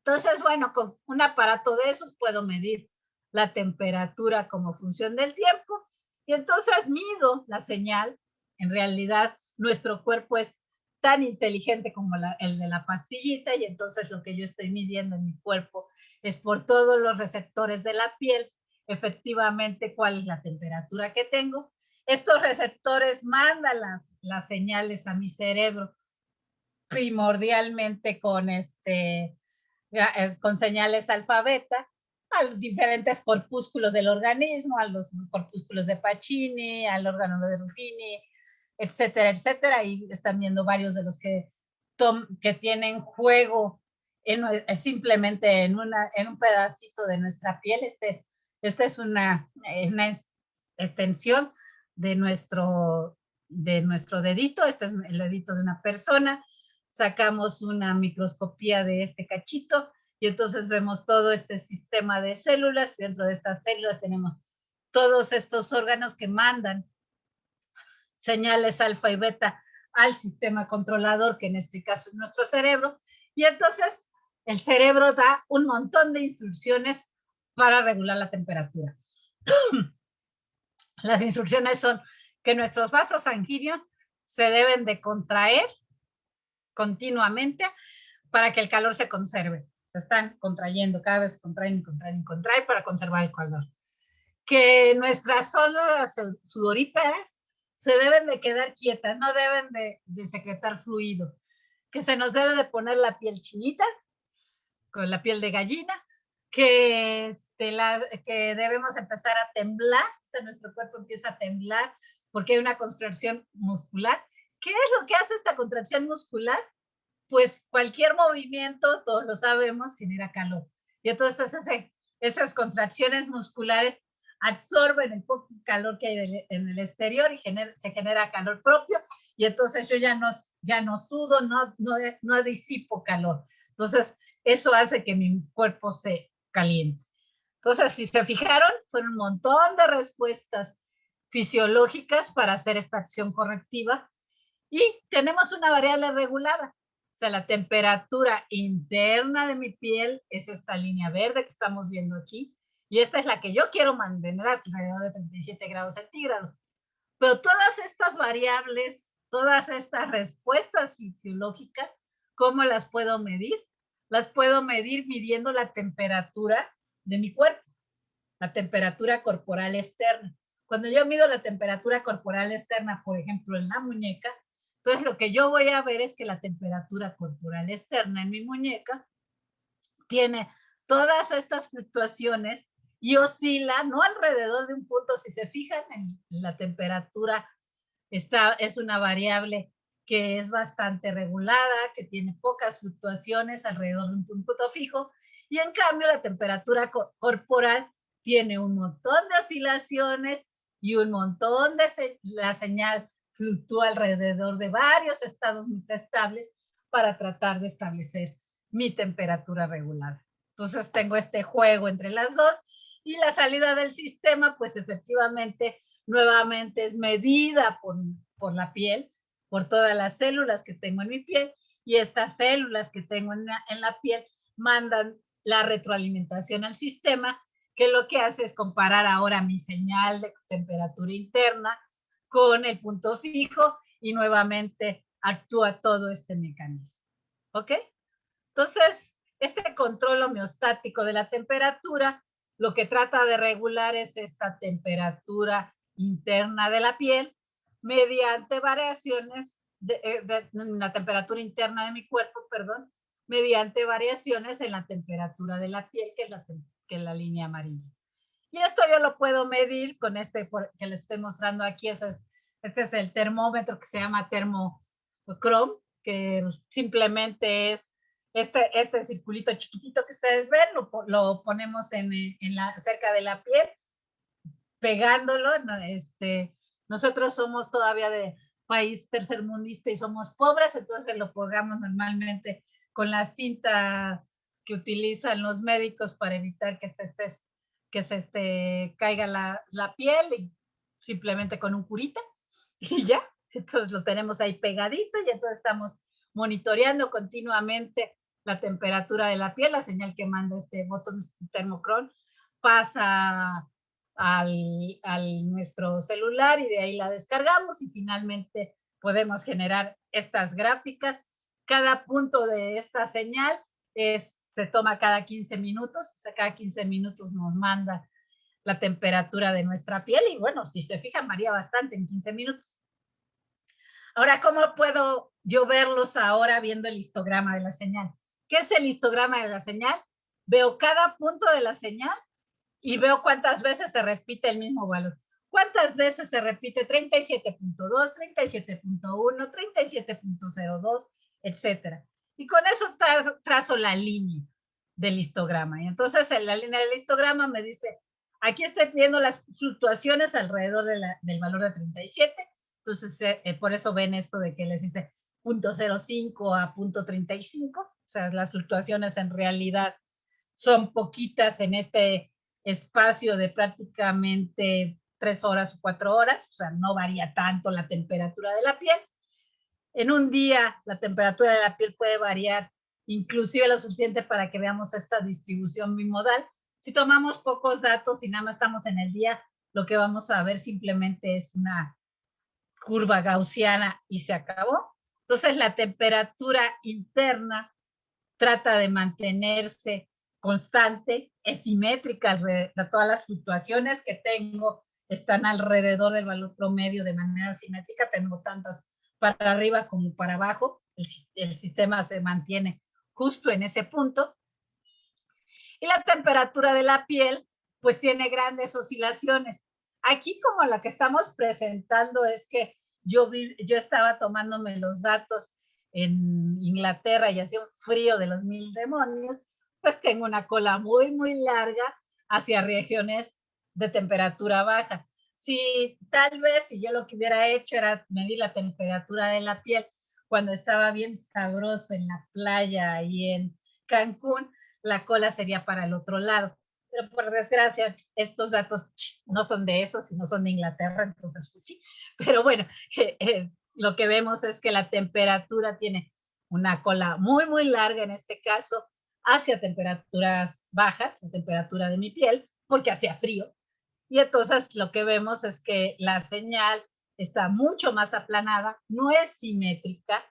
Entonces, bueno, con un aparato de esos puedo medir la temperatura como función del tiempo, y entonces mido la señal. En realidad, nuestro cuerpo es tan inteligente como el de la pastillita, y entonces lo que yo estoy midiendo en mi cuerpo es por todos los receptores de la piel, efectivamente, cuál es la temperatura que tengo. Estos receptores mandan las señales a mi cerebro, primordialmente con señales alfa beta, a los diferentes corpúsculos del organismo, a los corpúsculos de Pacini, al órgano de Ruffini, etcétera, etcétera. Ahí están viendo varios de los que tienen juego simplemente en un pedacito de nuestra piel. Esta es una extensión de nuestro dedito. Este es el dedito de una persona. Sacamos una microscopía de este cachito y entonces vemos todo este sistema de células. Dentro de estas células tenemos todos estos órganos que mandan señales alfa y beta al sistema controlador, que en este caso es nuestro cerebro, y entonces el cerebro da un montón de instrucciones para regular la temperatura. Las instrucciones son que nuestros vasos sanguíneos se deben de contraer continuamente para que el calor se conserve. Se están contrayendo, cada vez contraen para conservar el calor. Que nuestras zonas sudoríparas se deben de quedar quietas, no deben de secretar fluido. Que se nos debe de poner la piel chinita, con la piel de gallina, que debemos empezar a temblar, o sea, nuestro cuerpo empieza a temblar porque hay una contracción muscular. ¿Qué es lo que hace esta contracción muscular? Pues cualquier movimiento, todos lo sabemos, genera calor. Y entonces esas contracciones musculares absorben el poco calor que hay en el exterior y se genera calor propio, y entonces yo ya no sudo, no disipo calor. Entonces, eso hace que mi cuerpo se caliente. Entonces, si se fijaron, fueron un montón de respuestas fisiológicas para hacer esta acción correctiva, y tenemos una variable regulada. O sea, la temperatura interna de mi piel es esta línea verde que estamos viendo aquí, y esta es la que yo quiero mantener alrededor de 37 grados centígrados. Pero todas estas variables, todas estas respuestas fisiológicas, ¿cómo las puedo medir? Las puedo medir midiendo la temperatura de mi cuerpo, la temperatura corporal externa. Cuando yo mido la temperatura corporal externa, por ejemplo, en la muñeca, entonces lo que yo voy a ver es que la temperatura corporal externa en mi muñeca tiene todas estas fluctuaciones y oscila, no alrededor de un punto. Si se fijan en la temperatura, es una variable que es bastante regulada, que tiene pocas fluctuaciones alrededor de un punto fijo, y en cambio la temperatura corporal tiene un montón de oscilaciones y un montón de la señal fluctúa alrededor de varios estados metaestables para tratar de establecer mi temperatura regulada. Entonces tengo este juego entre las dos, y la salida del sistema, pues efectivamente, nuevamente es medida por la piel, por todas las células que tengo en mi piel, y estas células que tengo en la piel mandan la retroalimentación al sistema, que lo que hace es comparar ahora mi señal de temperatura interna con el punto fijo, y nuevamente actúa todo este mecanismo. ¿Ok? Entonces, este control homeostático de la temperatura lo que trata de regular es esta temperatura interna de la piel mediante variaciones de la temperatura interna de mi cuerpo, perdón, mediante variaciones en la temperatura de la piel, que es la línea amarilla. Y esto yo lo puedo medir con que les estoy mostrando aquí. Este es el termómetro que se llama termocrom, que simplemente es este circulito chiquitito que ustedes ven, lo ponemos cerca de la piel, pegándolo. Nosotros somos todavía de país tercermundista y somos pobres, entonces lo pegamos normalmente con la cinta que utilizan los médicos para evitar que se caiga la piel, y simplemente con un curita y ya. Entonces lo tenemos ahí pegadito, y entonces estamos monitoreando continuamente la temperatura de la piel. La señal que manda este botón termocron pasa al nuestro celular, y de ahí la descargamos, y finalmente podemos generar estas gráficas. Cada punto de esta señal se toma cada 15 minutos, o sea, cada 15 minutos nos manda la temperatura de nuestra piel, y bueno, si se fijan, varía bastante en 15 minutos. Ahora, ¿cómo puedo yo verlos ahora viendo el histograma de la señal? ¿Qué es el histograma de la señal? Veo cada punto de la señal y veo cuántas veces se repite el mismo valor. ¿Cuántas veces se repite 37.2, 37.1, 37.02, etcétera? Y con eso trazo la línea del histograma. Y entonces en la línea del histograma me dice, aquí estoy viendo las fluctuaciones alrededor del valor de 37. Entonces, por eso ven esto de que les dice 0.05 a 0.35. O sea, las fluctuaciones en realidad son poquitas en este espacio de prácticamente 3 horas o 4 horas. O sea, no varía tanto la temperatura de la piel. En un día la temperatura de la piel puede variar inclusive lo suficiente para que veamos esta distribución bimodal. Si tomamos pocos datos y nada más estamos en el día, lo que vamos a ver simplemente es una curva gaussiana y se acabó. Entonces la temperatura interna trata de mantenerse constante, es simétrica, todas las fluctuaciones que tengo están alrededor del valor promedio de manera simétrica, tengo tantas para arriba como para abajo, el sistema se mantiene justo en ese punto. Y la temperatura de la piel, pues tiene grandes oscilaciones. Aquí como la que estamos presentando es que yo estaba tomándome los datos en Inglaterra y hacía un frío de los 1000 demonios, pues tengo una cola muy, muy larga hacia regiones de temperatura baja. Si tal vez, si yo lo que hubiera hecho era medir la temperatura de la piel cuando estaba bien sabroso en la playa y en Cancún, la cola sería para el otro lado. Pero por desgracia, estos datos no son de eso, sino son de Inglaterra, entonces, pero bueno, lo que vemos es que la temperatura tiene una cola muy, muy larga en este caso, hacia temperaturas bajas, la temperatura de mi piel, porque hacía frío. Y entonces lo que vemos es que la señal está mucho más aplanada, no es simétrica,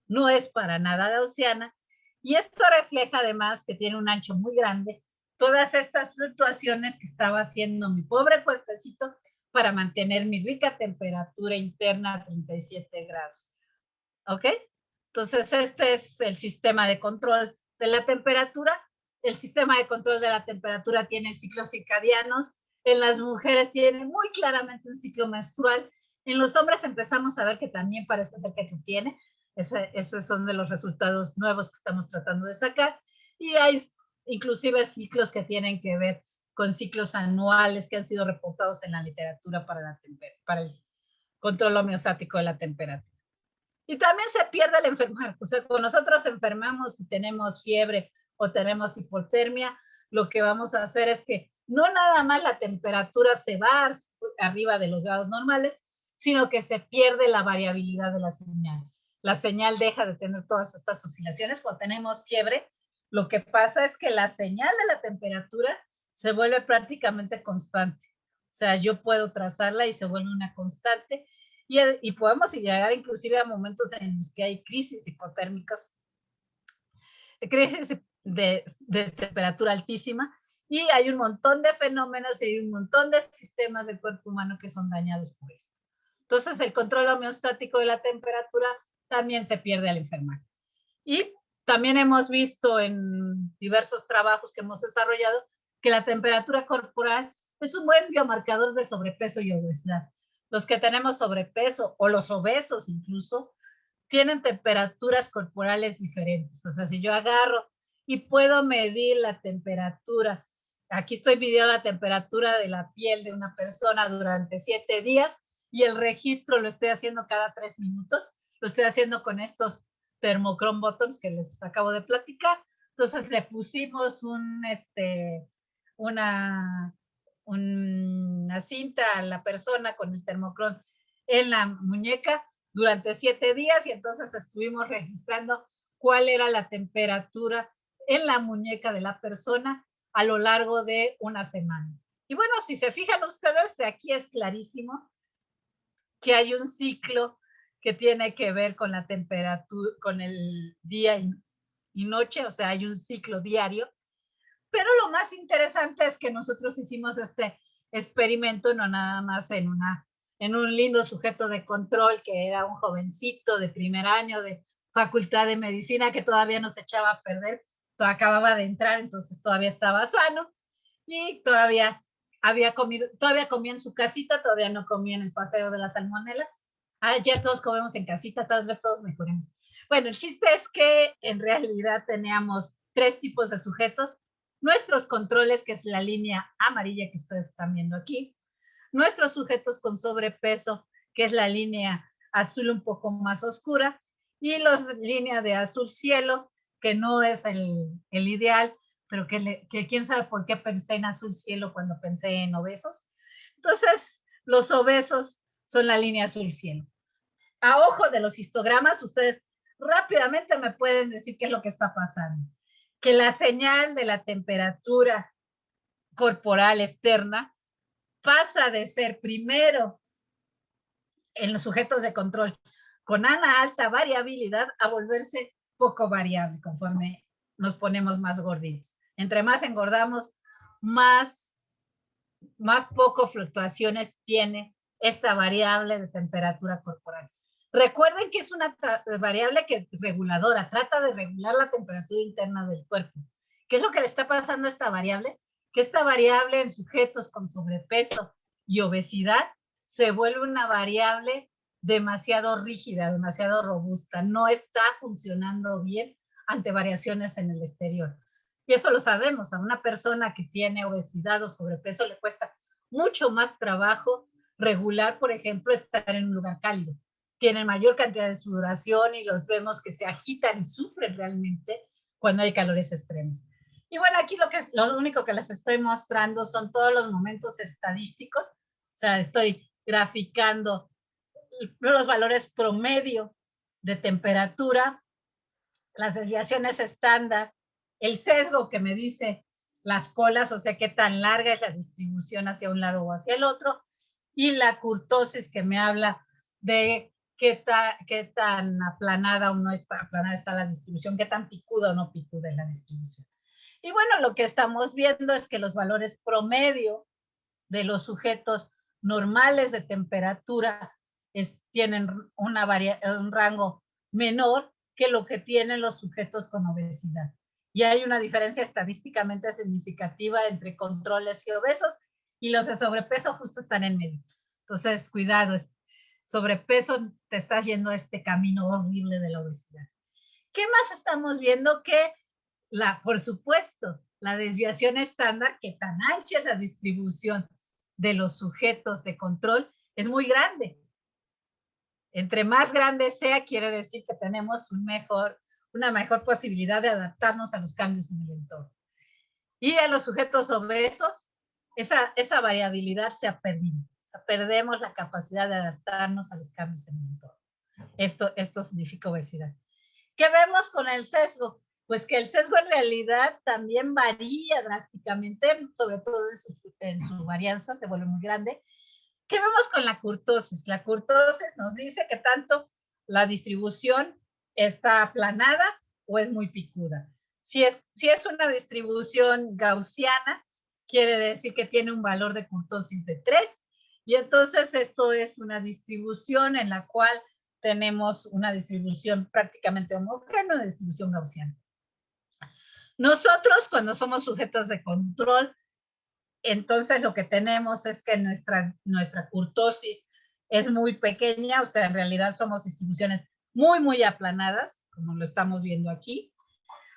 no es para nada gaussiana, y esto refleja además que tiene un ancho muy grande, todas estas fluctuaciones que estaba haciendo mi pobre cuerpecito para mantener mi rica temperatura interna a 37 grados. ¿Ok? Entonces, este es el sistema de control de la temperatura. El sistema de control de la temperatura tiene ciclos circadianos. En las mujeres tiene muy claramente un ciclo menstrual. En los hombres empezamos a ver que también parece ser que tiene. Esos son de los resultados nuevos que estamos tratando de sacar. Y hay inclusive ciclos que tienen que ver con ciclos anuales que han sido reportados en la literatura para el control homeostático de la temperatura. Y también se pierde el enfermar. O sea, cuando nosotros enfermamos y tenemos fiebre o tenemos hipotermia, lo que vamos a hacer es que no nada más la temperatura se va arriba de los grados normales, sino que se pierde la variabilidad de la señal. La señal deja de tener todas estas oscilaciones. Cuando tenemos fiebre, lo que pasa es que la señal de la temperatura se vuelve prácticamente constante. O sea, yo puedo trazarla y se vuelve una constante. Y podemos llegar inclusive a momentos en los que hay crisis hipotérmicas, crisis de temperatura altísima, y hay un montón de fenómenos y hay un montón de sistemas del cuerpo humano que son dañados por esto. Entonces, el control homeostático de la temperatura también se pierde al enfermar. Y también hemos visto en diversos trabajos que hemos desarrollado que la temperatura corporal es un buen biomarcador de sobrepeso y obesidad. Los que tenemos sobrepeso o los obesos incluso tienen temperaturas corporales diferentes. O sea, si yo agarro y puedo medir la temperatura, aquí estoy midiendo la temperatura de la piel de una persona durante 7 días y el registro lo estoy haciendo cada 3 minutos, lo estoy haciendo con estos thermochrome bottoms que les acabo de platicar. Entonces le pusimos una cinta a la persona con el termocrón en la muñeca durante 7 días y entonces estuvimos registrando cuál era la temperatura en la muñeca de la persona a lo largo de una semana. Y bueno, si se fijan ustedes, de aquí es clarísimo que hay un ciclo que tiene que ver con la temperatura, con el día y noche, o sea, hay un ciclo diario. Pero lo más interesante es que nosotros hicimos este experimento no nada más en un lindo sujeto de control que era un jovencito de primer año de facultad de medicina que todavía no se echaba a perder, acababa de entrar, entonces todavía estaba sano y todavía había comido, todavía comía en su casita, todavía no comía en el paseo de la salmonela. Ya todos comemos en casita, tal vez todos mejoremos. Bueno, el chiste es que en realidad teníamos 3 tipos de sujetos. Nuestros controles, que es la línea amarilla que ustedes están viendo aquí. Nuestros sujetos con sobrepeso, que es la línea azul un poco más oscura. Y la línea de azul cielo, que no es el ideal, pero que quién sabe por qué pensé en azul cielo cuando pensé en obesos. Entonces, los obesos son la línea azul cielo. a ojo de los histogramas, ustedes rápidamente me pueden decir qué es lo que está pasando. Que la señal de la temperatura corporal externa pasa de ser primero en los sujetos de control con una alta variabilidad a volverse poco variable conforme nos ponemos más gorditos. Entre más engordamos, más poco fluctuaciones tiene esta variable de temperatura corporal. Recuerden que es una variable que reguladora, trata de regular la temperatura interna del cuerpo. ¿Qué es lo que le está pasando a esta variable? Que esta variable en sujetos con sobrepeso y obesidad se vuelve una variable demasiado rígida, demasiado robusta. No está funcionando bien ante variaciones en el exterior. Y eso lo sabemos, a una persona que tiene obesidad o sobrepeso le cuesta mucho más trabajo regular, por ejemplo, estar en un lugar cálido. Tienen mayor cantidad de sudoración y los vemos que se agitan y sufren realmente cuando hay calores extremos. Y bueno, aquí lo único que les estoy mostrando son todos los momentos estadísticos. O sea, estoy graficando los valores promedio de temperatura, las desviaciones estándar, el sesgo que me dice las colas, o sea, qué tan larga es la distribución hacia un lado o hacia el otro, y la kurtosis que me habla de qué tan aplanada o no está aplanada está la distribución, qué tan picuda o no picuda es la distribución. Y bueno, lo que estamos viendo es que los valores promedio de los sujetos normales de temperatura tienen un rango menor que lo que tienen los sujetos con obesidad. Y hay una diferencia estadísticamente significativa entre controles y obesos, y los de sobrepeso justo están en medio. Entonces, cuidado, sobrepeso te estás yendo a este camino horrible de la obesidad. ¿Qué más estamos viendo? Que por supuesto, la desviación estándar, que tan ancha es la distribución de los sujetos de control, es muy grande. Entre más grande sea, quiere decir que tenemos una mejor posibilidad de adaptarnos a los cambios en el entorno. Y a los sujetos obesos, esa variabilidad se ha perdido. O sea, perdemos la capacidad de adaptarnos a los cambios en el entorno. Esto significa obesidad. ¿Qué vemos con el sesgo? Pues que el sesgo en realidad también varía drásticamente, sobre todo en su varianza, se vuelve muy grande. ¿Qué vemos con la kurtosis? La kurtosis nos dice que tanto la distribución está aplanada o es muy picuda. Si es una distribución gaussiana, quiere decir que tiene un valor de kurtosis de 3, y entonces esto es una distribución en la cual tenemos una distribución prácticamente homogénea, una distribución gaussiana. Nosotros, cuando somos sujetos de control, entonces lo que tenemos es que nuestra kurtosis es muy pequeña, o sea, en realidad somos distribuciones muy, muy aplanadas, como lo estamos viendo aquí.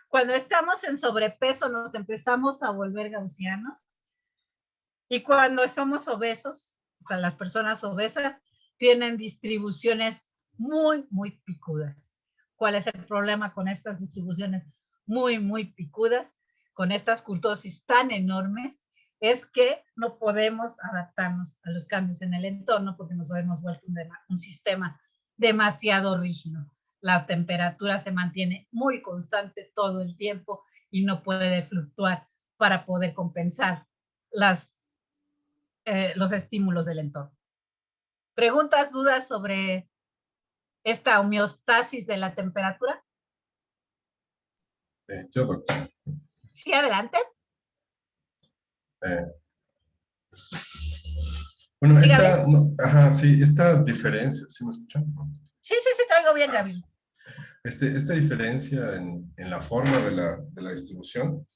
Cuando estamos en sobrepeso nos empezamos a volver gaussianos, y cuando somos obesos, o sea, las personas obesas tienen distribuciones muy, muy picudas. ¿Cuál es el problema con estas distribuciones muy, muy picudas, con estas kurtosis tan enormes? Es que no podemos adaptarnos a los cambios en el entorno porque nos hemos vuelto un sistema demasiado rígido. La temperatura se mantiene muy constante todo el tiempo y no puede fluctuar para poder compensar los estímulos del entorno. ¿Preguntas, dudas sobre esta homeostasis de la temperatura? Yo, doctor. Sí, adelante. Bueno, esta diferencia, ¿sí me escuchan? Sí, te oigo bien, Gabriel. Esta diferencia en la forma de la distribución,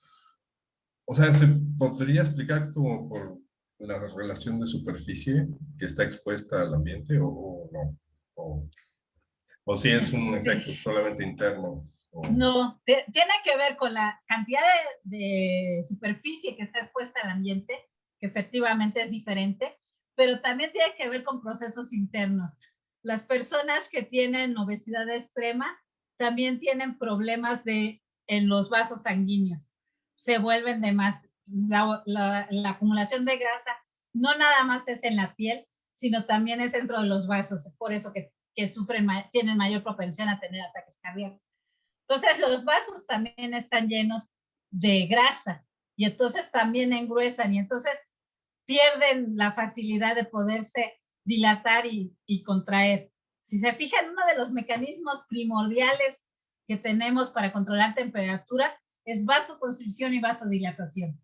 o sea, ¿se podría explicar como por la relación de superficie que está expuesta al ambiente o no? O si es un efecto solamente interno. No, tiene que ver con la cantidad de superficie que está expuesta al ambiente, que efectivamente es diferente, pero también tiene que ver con procesos internos. Las personas que tienen obesidad extrema también tienen problemas en los vasos sanguíneos. Se vuelven de más. La acumulación de grasa no nada más es en la piel, sino también es dentro de los vasos. Es por eso que que tienen mayor propensión a tener ataques cardíacos. Entonces, los vasos también están llenos de grasa y entonces también engruesan y entonces pierden la facilidad de poderse dilatar y contraer. Si se fijan, uno de los mecanismos primordiales que tenemos para controlar temperatura es vasoconstricción y vasodilatación.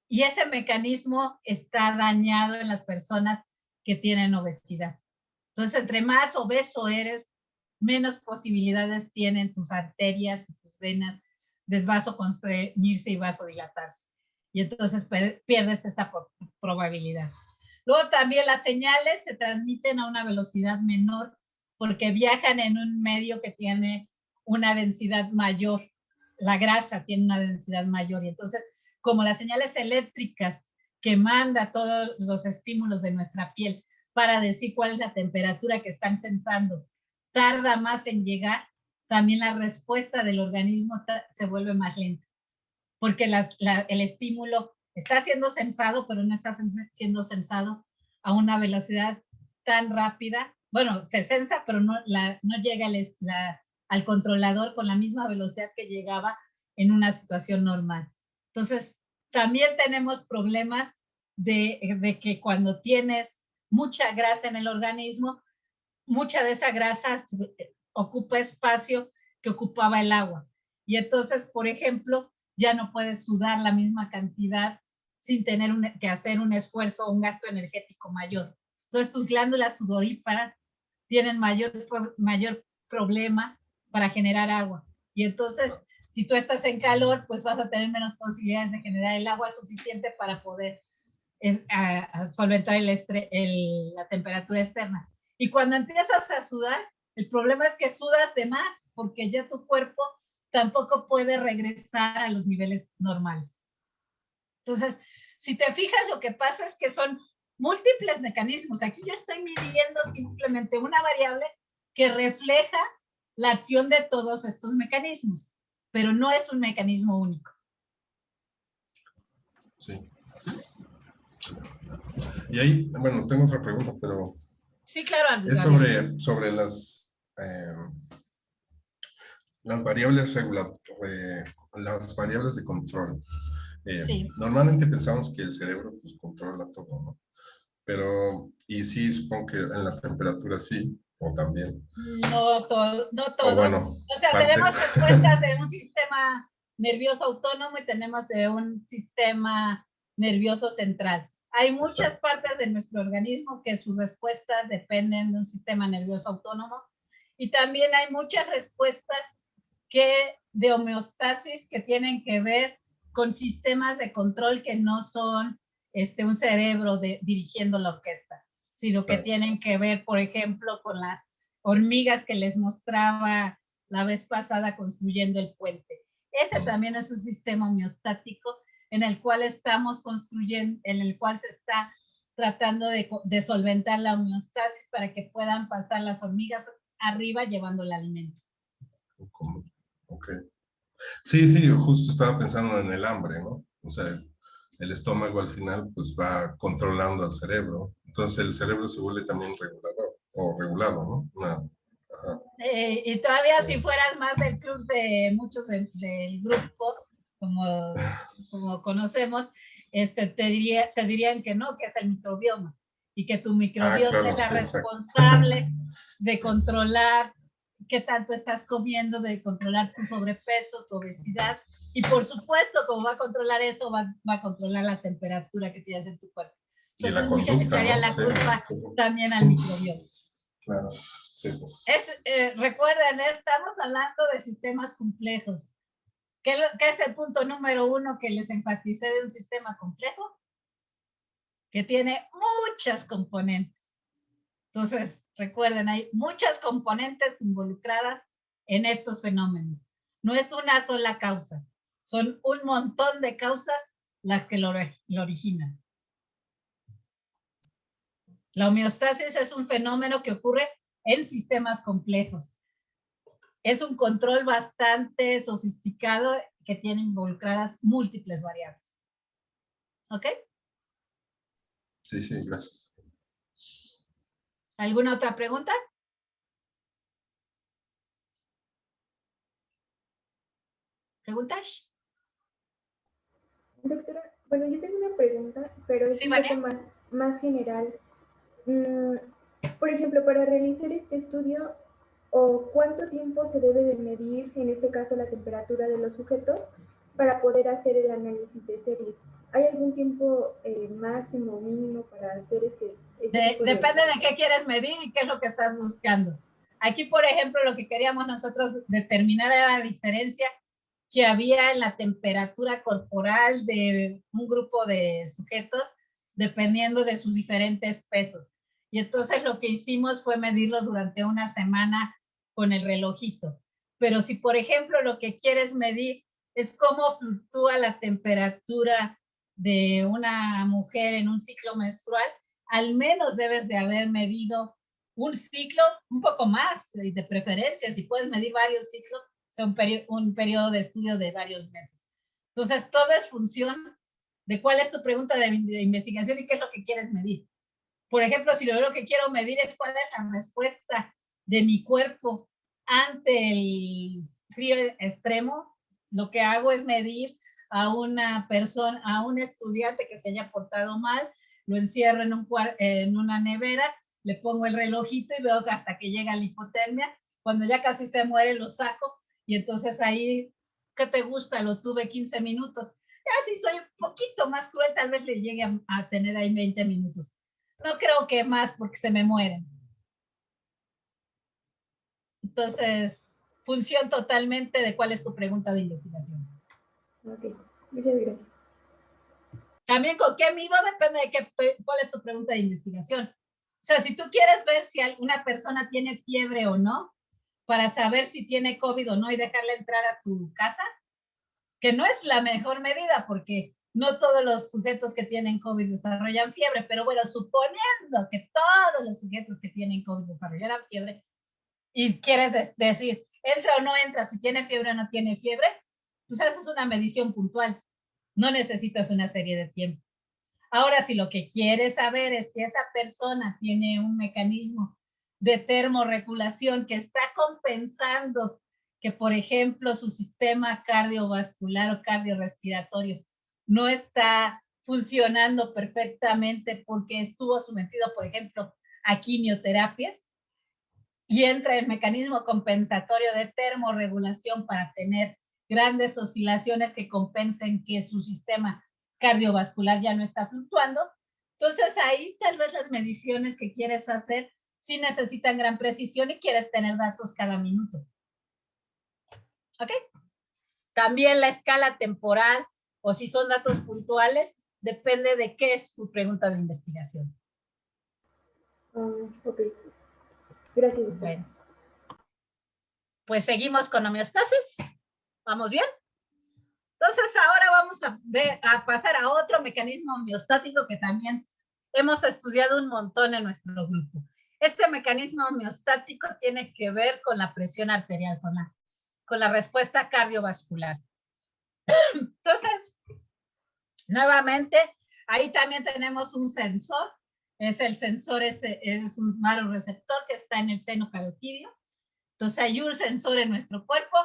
Y ese mecanismo está dañado en las personas que tienen obesidad. Entonces, entre más obeso eres, menos posibilidades tienen tus arterias y tus venas de vasoconstreñirse y vasodilatarse. Y entonces pierdes esa probabilidad. Luego también las señales se transmiten a una velocidad menor porque viajan en un medio que tiene una densidad mayor. La grasa tiene una densidad mayor y entonces, como las señales eléctricas que manda todos los estímulos de nuestra piel para decir cuál es la temperatura que están sensando, tarda más en llegar, también la respuesta del organismo se vuelve más lenta, porque el estímulo está siendo sensado, pero no está siendo sensado a una velocidad tan rápida. Bueno, se sensa, pero no llega al controlador con la misma velocidad que llegaba en una situación normal. Entonces, también tenemos problemas de que cuando tienes mucha grasa en el organismo, mucha de esa grasa ocupa espacio que ocupaba el agua. Y entonces, por ejemplo, ya no puedes sudar la misma cantidad sin tener que hacer un esfuerzo o un gasto energético mayor. Entonces, tus glándulas sudoríparas tienen mayor problema para generar agua. Y entonces, si tú estás en calor, pues vas a tener menos posibilidades de generar el agua suficiente para poder solventar la temperatura externa. Y cuando empiezas a sudar, el problema es que sudas de más, porque ya tu cuerpo tampoco puede regresar a los niveles normales. Entonces, si te fijas, lo que pasa es que son múltiples mecanismos. Aquí yo estoy midiendo simplemente una variable que refleja la acción de todos estos mecanismos, pero no es un mecanismo único. Sí. Y ahí, bueno, tengo otra pregunta, pero... Sí, claro. Es sobre las variables las variables de control. Sí. Normalmente pensamos que el cerebro pues controla todo, ¿no? Pero, y sí, supongo que en la temperatura sí, o también. No todo. O bueno, o sea, tenemos respuestas de un sistema nervioso autónomo y tenemos de un sistema nervioso central. Hay muchas partes de nuestro organismo que sus respuestas dependen de un sistema nervioso autónomo y también hay muchas respuestas de homeostasis que tienen que ver con sistemas de control que no son un cerebro dirigiendo la orquesta, sino que tienen que ver, por ejemplo, con las hormigas que les mostraba la vez pasada construyendo el puente. Ese también es un sistema homeostático en el cual estamos construyendo, en el cual se está tratando de solventar la homeostasis para que puedan pasar las hormigas arriba llevando el alimento. Ok. Sí, justo estaba pensando en el hambre, ¿no? O sea, el estómago al final pues va controlando al cerebro. Entonces el cerebro se vuelve también regulado, ¿no? Y todavía si fueras más del club de muchos del grupo, como conocemos, te dirían que no, que es el microbioma y que tu microbioma es la responsable de controlar qué tanto estás comiendo, de controlar tu sobrepeso, tu obesidad y por supuesto, como va a controlar eso, va a controlar la temperatura que tienes en tu cuerpo. Entonces muchos echarían la culpa también al microbioma. Claro. Sí. Recuerden, estamos hablando de sistemas complejos. ¿Qué es el punto número 1 que les enfaticé de un sistema complejo? Que tiene muchas componentes. Entonces, recuerden, hay muchas componentes involucradas en estos fenómenos. No es una sola causa, son un montón de causas las que lo originan. La homeostasis es un fenómeno que ocurre en sistemas complejos. Es un control bastante sofisticado que tiene involucradas múltiples variables. ¿Ok? Sí, gracias. ¿Alguna otra pregunta? preguntas? Doctora, bueno, yo tengo una pregunta, pero es un poco más general. Por ejemplo, para realizar este estudio, ¿cuánto tiempo se debe de medir, en este caso, la temperatura de los sujetos para poder hacer el análisis de series? ¿Hay algún tiempo máximo o mínimo para hacer Depende de qué quieres medir y qué es lo que estás buscando. Aquí, por ejemplo, lo que queríamos nosotros determinar era la diferencia que había en la temperatura corporal de un grupo de sujetos dependiendo de sus diferentes pesos. Y entonces lo que hicimos fue medirlos durante una semana con el relojito. Pero si, por ejemplo, lo que quieres medir es cómo fluctúa la temperatura de una mujer en un ciclo menstrual, al menos debes de haber medido un ciclo, un poco más de preferencia. Si puedes medir varios ciclos, sea un periodo de estudio de varios meses. Entonces, todo es función de cuál es tu pregunta de investigación y qué es lo que quieres medir. Por ejemplo, si lo que quiero medir es cuál es la respuesta de mi cuerpo ante el frío extremo, lo que hago es medir a una persona, a un estudiante que se haya portado mal, lo encierro en una nevera, le pongo el relojito y veo que hasta que llega la hipotermia. Cuando ya casi se muere, lo saco y entonces ahí, ¿qué te gusta? Lo tuve 15 minutos. Ya si soy un poquito más cruel, tal vez le llegue a tener ahí 20 minutos. No creo que más porque se me mueren. Entonces, función totalmente de cuál es tu pregunta de investigación. Ok, muchas gracias. También con qué mido depende de cuál es tu pregunta de investigación. O sea, si tú quieres ver si una persona tiene fiebre o no, para saber si tiene COVID o no y dejarla entrar a tu casa, que no es la mejor medida porque no todos los sujetos que tienen COVID desarrollan fiebre, pero bueno, suponiendo que todos los sujetos que tienen COVID desarrollaran fiebre y quieres decir, entra o no entra, si tiene fiebre o no tiene fiebre, pues haces una medición puntual. No necesitas una serie de tiempo. Ahora, si lo que quieres saber es si esa persona tiene un mecanismo de termorregulación que está compensando que, por ejemplo, su sistema cardiovascular o cardiorrespiratorio no está funcionando perfectamente porque estuvo sometido, por ejemplo, a quimioterapias, y entra el mecanismo compensatorio de termorregulación para tener grandes oscilaciones que compensen que su sistema cardiovascular ya no está fluctuando. Entonces ahí tal vez las mediciones que quieres hacer sí necesitan gran precisión y quieres tener datos cada minuto. ¿Ok? También la escala temporal o si son datos puntuales, depende de qué es tu pregunta de investigación. Ok. Gracias. Bueno. Pues seguimos con homeostasis. ¿Vamos bien? Entonces ahora vamos a pasar a otro mecanismo homeostático que también hemos estudiado un montón en nuestro grupo. Este mecanismo homeostático tiene que ver con la presión arterial, con la respuesta cardiovascular. Entonces, nuevamente, ahí también tenemos un sensor. Es el sensor, es un baroreceptor que está en el seno carotidio. Entonces hay un sensor en nuestro cuerpo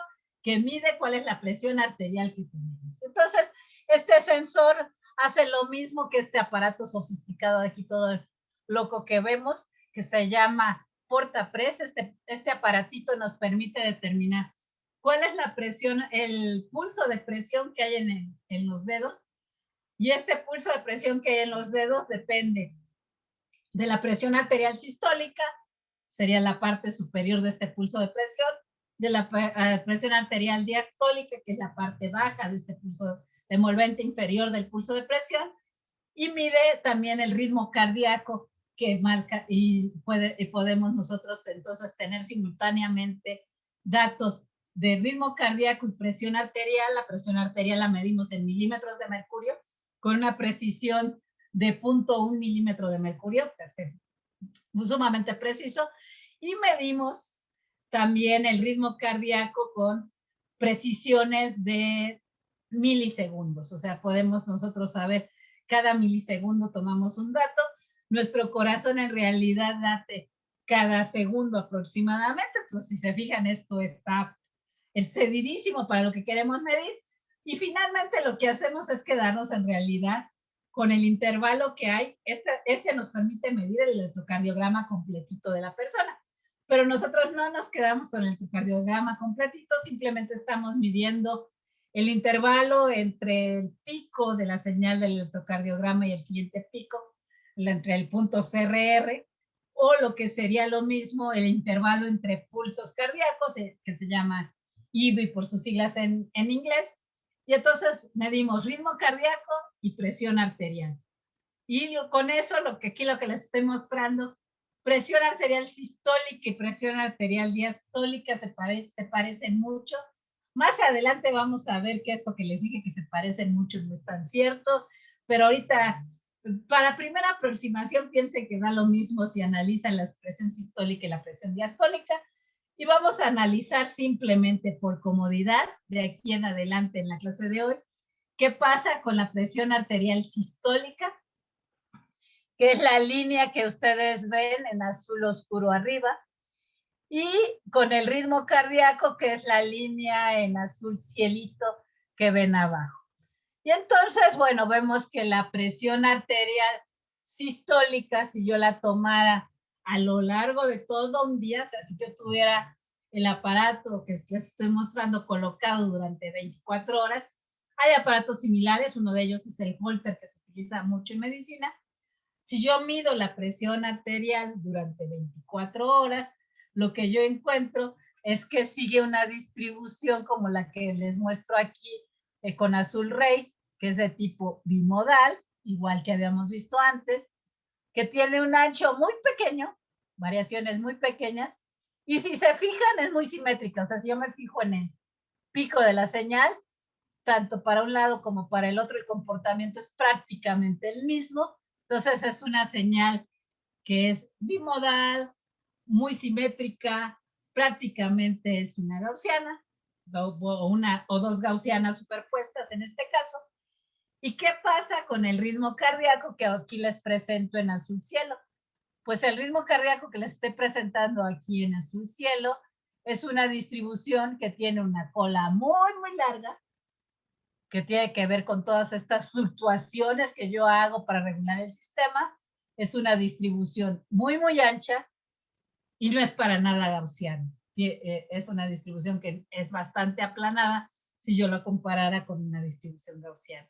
que mide cuál es la presión arterial que tenemos. Entonces, este sensor hace lo mismo que este aparato sofisticado de aquí, todo loco que vemos, que se llama portapress. Este aparatito nos permite determinar cuál es la presión, el pulso de presión que hay en los dedos. Y este pulso de presión que hay en los dedos depende de la presión arterial sistólica, sería la parte superior de este pulso de presión, de la presión arterial diastólica, que es la parte baja de este pulso envolvente inferior del pulso de presión, y mide también el ritmo cardíaco que marca, y podemos nosotros entonces tener simultáneamente datos de ritmo cardíaco y presión arterial. La presión arterial la medimos en milímetros de mercurio con una precisión de 0.1 milímetro de mercurio, o sea, sumamente preciso, y medimos también el ritmo cardíaco con precisiones de milisegundos, o sea, podemos nosotros saber cada milisegundo tomamos un dato. Nuestro corazón en realidad late cada segundo aproximadamente, entonces si se fijan esto está excedidísimo para lo que queremos medir, Y finalmente lo que hacemos es quedarnos en realidad con el intervalo que hay. Este nos permite medir el electrocardiograma completito de la persona, pero nosotros no nos quedamos con el electrocardiograma completito, simplemente estamos midiendo el intervalo entre el pico de la señal del electrocardiograma y el siguiente pico, entre el punto CRR, o lo que sería lo mismo el intervalo entre pulsos cardíacos, que se llama IBI por sus siglas en inglés. Y entonces medimos ritmo cardíaco y presión arterial. Y con eso, aquí lo que les estoy mostrando, presión arterial sistólica y presión arterial diastólica se parecen mucho. Más adelante vamos a ver que esto que les dije que se parecen mucho no es tan cierto, pero ahorita, para primera aproximación, piensen que da lo mismo si analizan la presión sistólica y la presión diastólica. Y vamos a analizar simplemente por comodidad, de aquí en adelante en la clase de hoy, qué pasa con la presión arterial sistólica, que es la línea que ustedes ven en azul oscuro arriba, y con el ritmo cardíaco, que es la línea en azul cielito que ven abajo. Y entonces, bueno, vemos que la presión arterial sistólica, si yo la tomara a lo largo de todo un día, o sea, si yo tuviera el aparato que les estoy mostrando colocado durante 24 horas, hay aparatos similares, uno de ellos es el Holter, que se utiliza mucho en medicina. Si yo mido la presión arterial durante 24 horas, lo que yo encuentro es que sigue una distribución como la que les muestro aquí con azul rey, que es de tipo bimodal, igual que habíamos visto antes, que tiene un ancho muy pequeño, variaciones muy pequeñas, y si se fijan es muy simétrica, o sea, si yo me fijo en el pico de la señal, tanto para un lado como para el otro, el comportamiento es prácticamente el mismo, entonces es una señal que es bimodal, muy simétrica, prácticamente es una gaussiana, o dos gaussianas superpuestas en este caso. ¿Y qué pasa con el ritmo cardíaco que aquí les presento en azul cielo? Pues el ritmo cardíaco que les estoy presentando aquí en azul cielo es una distribución que tiene una cola muy, muy larga, que tiene que ver con todas estas fluctuaciones que yo hago para regular el sistema. Es una distribución muy, muy ancha y no es para nada gaussiana. Es una distribución que es bastante aplanada si yo lo comparara con una distribución gaussiana.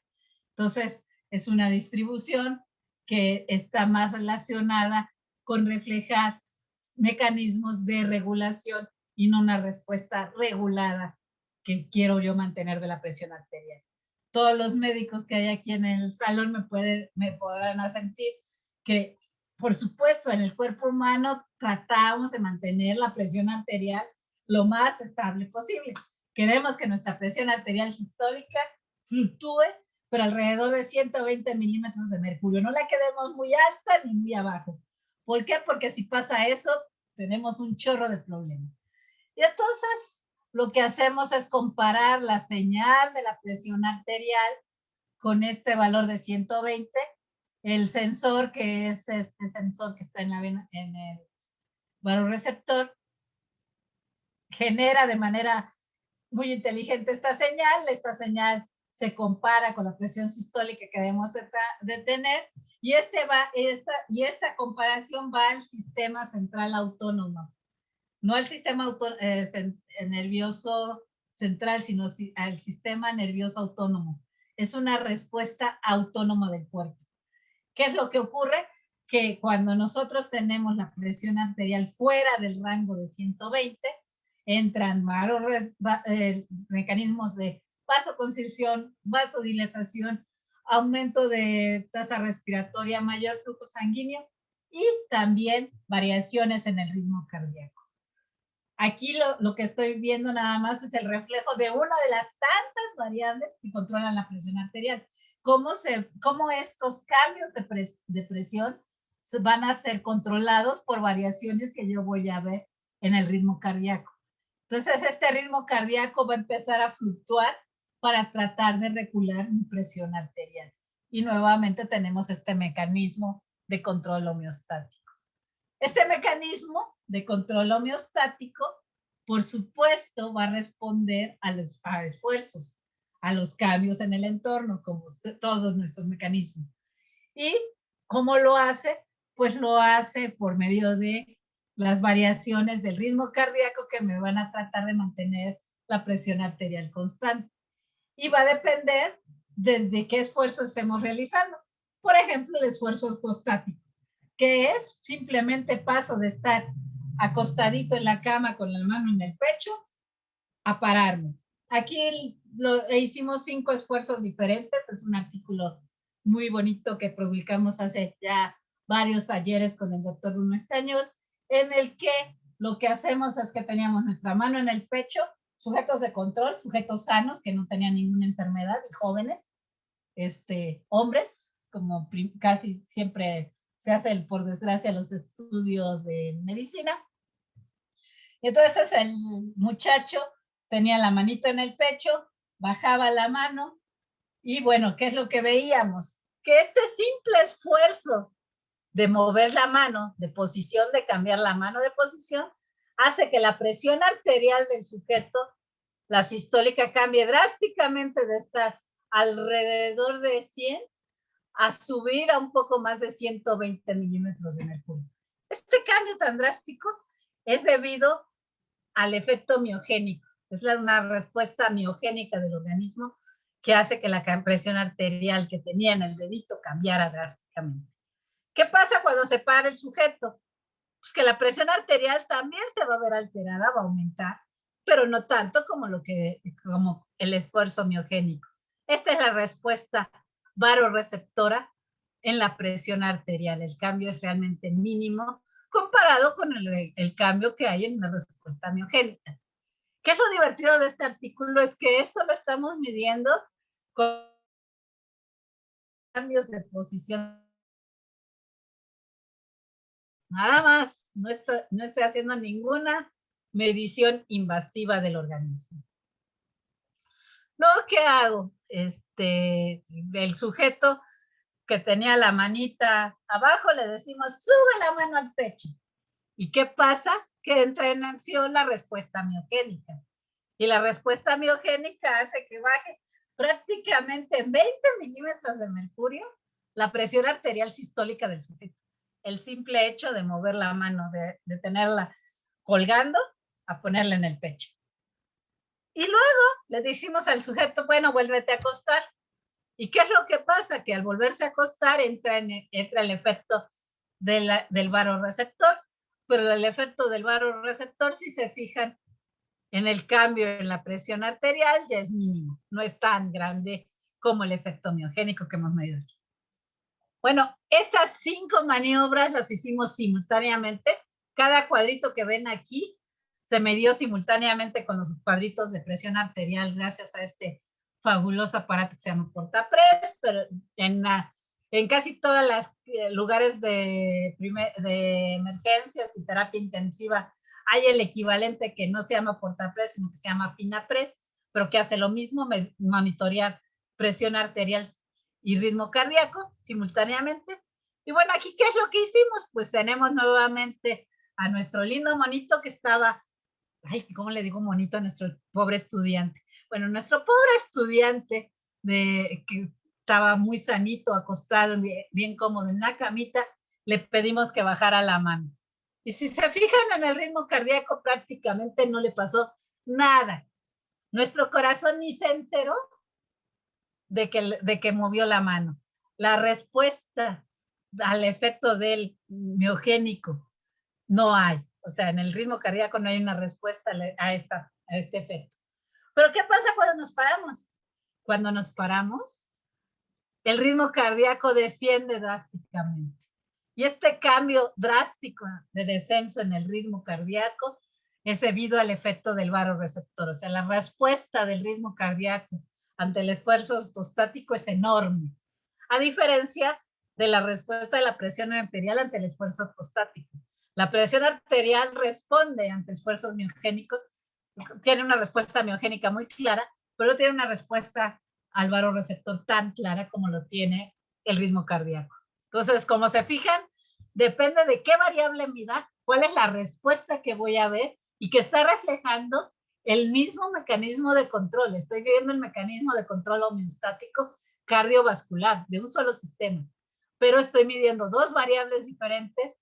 Entonces, es una distribución que está más relacionada con reflejar mecanismos de regulación y no una respuesta regulada que quiero yo mantener de la presión arterial. Todos los médicos que hay aquí en el salón me podrán asentir que, por supuesto, en el cuerpo humano tratamos de mantener la presión arterial lo más estable posible. Queremos que nuestra presión arterial sistólica fluctúe, pero alrededor de 120 milímetros de mercurio. No la quedemos muy alta ni muy abajo. ¿Por qué? Porque si pasa eso, tenemos un chorro de problemas. Y entonces, lo que hacemos es comparar la señal de la presión arterial con este valor de 120. El sensor, que es este sensor que está en el vasoreceptor, genera de manera muy inteligente esta señal. Esta señal se compara con la presión sistólica que debemos de tener, y esta comparación va al sistema central autónomo, no al sistema nervioso central, sino al sistema nervioso autónomo. Es una respuesta autónoma del cuerpo. ¿Qué es lo que ocurre? Que cuando nosotros tenemos la presión arterial fuera del rango de 120, entran mecanismos de vasoconstricción, vasodilatación, aumento de tasa respiratoria, mayor flujo sanguíneo y también variaciones en el ritmo cardíaco. Aquí lo que estoy viendo nada más es el reflejo de una de las tantas variables que controlan la presión arterial. Cómo estos cambios de presión van a ser controlados por variaciones que yo voy a ver en el ritmo cardíaco. Entonces, este ritmo cardíaco va a empezar a fluctuar para tratar de regular mi presión arterial. Y nuevamente tenemos este mecanismo de control homeostático. Este mecanismo de control homeostático, por supuesto, va a responder a esfuerzos. a los cambios en el entorno, como todos nuestros mecanismos. ¿Y cómo lo hace? Pues lo hace por medio de las variaciones del ritmo cardíaco que me van a tratar de mantener la presión arterial constante. Y va a depender de qué esfuerzo estemos realizando. Por ejemplo, el esfuerzo ortostático, que es simplemente paso de estar acostadito en la cama con la mano en el pecho a pararme. Aquí hicimos 5 esfuerzos diferentes. Es un artículo muy bonito que publicamos hace ya varios ayeres con el doctor Bruno Estañol, en el que lo que hacemos es que teníamos nuestra mano en el pecho, sujetos de control, sujetos sanos que no tenían ninguna enfermedad y jóvenes, hombres, como casi siempre se hacen, por desgracia, los estudios de medicina. Entonces el muchacho tenía la manita en el pecho, bajaba la mano y bueno, ¿qué es lo que veíamos? Que este simple esfuerzo de mover la mano de posición, de cambiar la mano de posición, hace que la presión arterial del sujeto, la sistólica, cambie drásticamente de estar alrededor de 100 a subir a un poco más de 120 milímetros de mercurio. Este cambio tan drástico es debido al efecto miogénico. Es una respuesta miogénica del organismo que hace que la presión arterial que tenía en el dedito cambiara drásticamente. ¿Qué pasa cuando se para el sujeto? Pues que la presión arterial también se va a ver alterada, va a aumentar, pero no tanto como el esfuerzo miogénico. Esta es la respuesta varoreceptora en la presión arterial. El cambio es realmente mínimo comparado con el cambio que hay en una respuesta miogénica. ¿Qué es lo divertido de este artículo? Es que esto lo estamos midiendo con cambios de posición. Nada más, no estoy haciendo ninguna medición invasiva del organismo. No, ¿qué hago? El sujeto que tenía la manita abajo, le decimos, sube la mano al pecho. ¿Y qué pasa? Que entra en acción la respuesta miogénica. Y la respuesta miogénica hace que baje prácticamente 20 milímetros de mercurio la presión arterial sistólica del sujeto. El simple hecho de mover la mano, de tenerla colgando, a ponerla en el pecho. Y luego le decimos al sujeto, bueno, vuélvete a acostar. ¿Y qué es lo que pasa? Que al volverse a acostar entra el efecto del varoreceptor, pero el efecto del varoreceptor, si se fijan en el cambio en la presión arterial, ya es mínimo, no es tan grande como el efecto miogénico que hemos medido aquí. Bueno, estas 5 maniobras las hicimos simultáneamente. Cada cuadrito que ven aquí se midió simultáneamente con los cuadritos de presión arterial gracias a este fabuloso aparato que se llama portapress, pero en casi todos los lugares de emergencias y terapia intensiva hay el equivalente que no se llama portapress, sino que se llama finapress, pero que hace lo mismo, monitorear presión arterial y ritmo cardíaco simultáneamente. Y bueno, aquí, ¿qué es lo que hicimos? Pues tenemos nuevamente a nuestro lindo monito que estaba, ay, ¿cómo le digo monito a nuestro pobre estudiante? Bueno, nuestro pobre estudiante que estaba muy sanito, acostado, bien cómodo en la camita, le pedimos que bajara la mano. Y si se fijan en el ritmo cardíaco, prácticamente no le pasó nada. Nuestro corazón ni se enteró de que movió la mano. La respuesta al efecto del miogénico no hay. O sea, en el ritmo cardíaco no hay una respuesta a este efecto. Pero ¿qué pasa cuando nos paramos? Cuando nos paramos, el ritmo cardíaco desciende drásticamente. Y este cambio drástico de descenso en el ritmo cardíaco es debido al efecto del varoreceptor. O sea, la respuesta del ritmo cardíaco ante el esfuerzo ortostático es enorme, a diferencia de la respuesta de la presión arterial ante el esfuerzo ortostático. La presión arterial responde ante esfuerzos miogénicos, tiene una respuesta miogénica muy clara, pero no tiene una respuesta al varoreceptor tan clara como lo tiene el ritmo cardíaco. Entonces, como se fijan, depende de qué variable mida, cuál es la respuesta que voy a ver y que está reflejando el mismo mecanismo de control. Estoy viendo el mecanismo de control homeostático cardiovascular de un solo sistema, pero estoy midiendo dos variables diferentes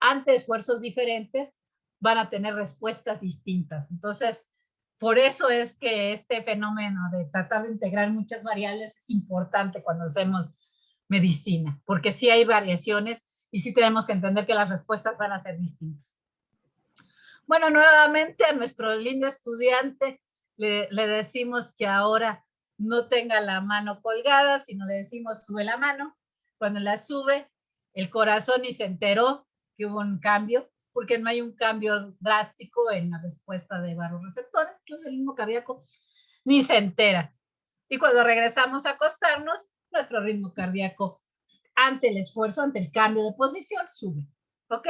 ante esfuerzos diferentes, van a tener respuestas distintas. Entonces, por eso es que este fenómeno de tratar de integrar muchas variables es importante cuando hacemos medicina, porque sí hay variaciones y sí tenemos que entender que las respuestas van a ser distintas. Bueno, nuevamente a nuestro lindo estudiante le decimos que ahora no tenga la mano colgada, sino le decimos sube la mano. Cuando la sube, el corazón ni se enteró que hubo un cambio, porque no hay un cambio drástico en la respuesta de barorreceptores, entonces el ritmo cardíaco ni se entera. Y cuando regresamos a acostarnos, nuestro ritmo cardíaco ante el esfuerzo, ante el cambio de posición, sube. ¿Ok?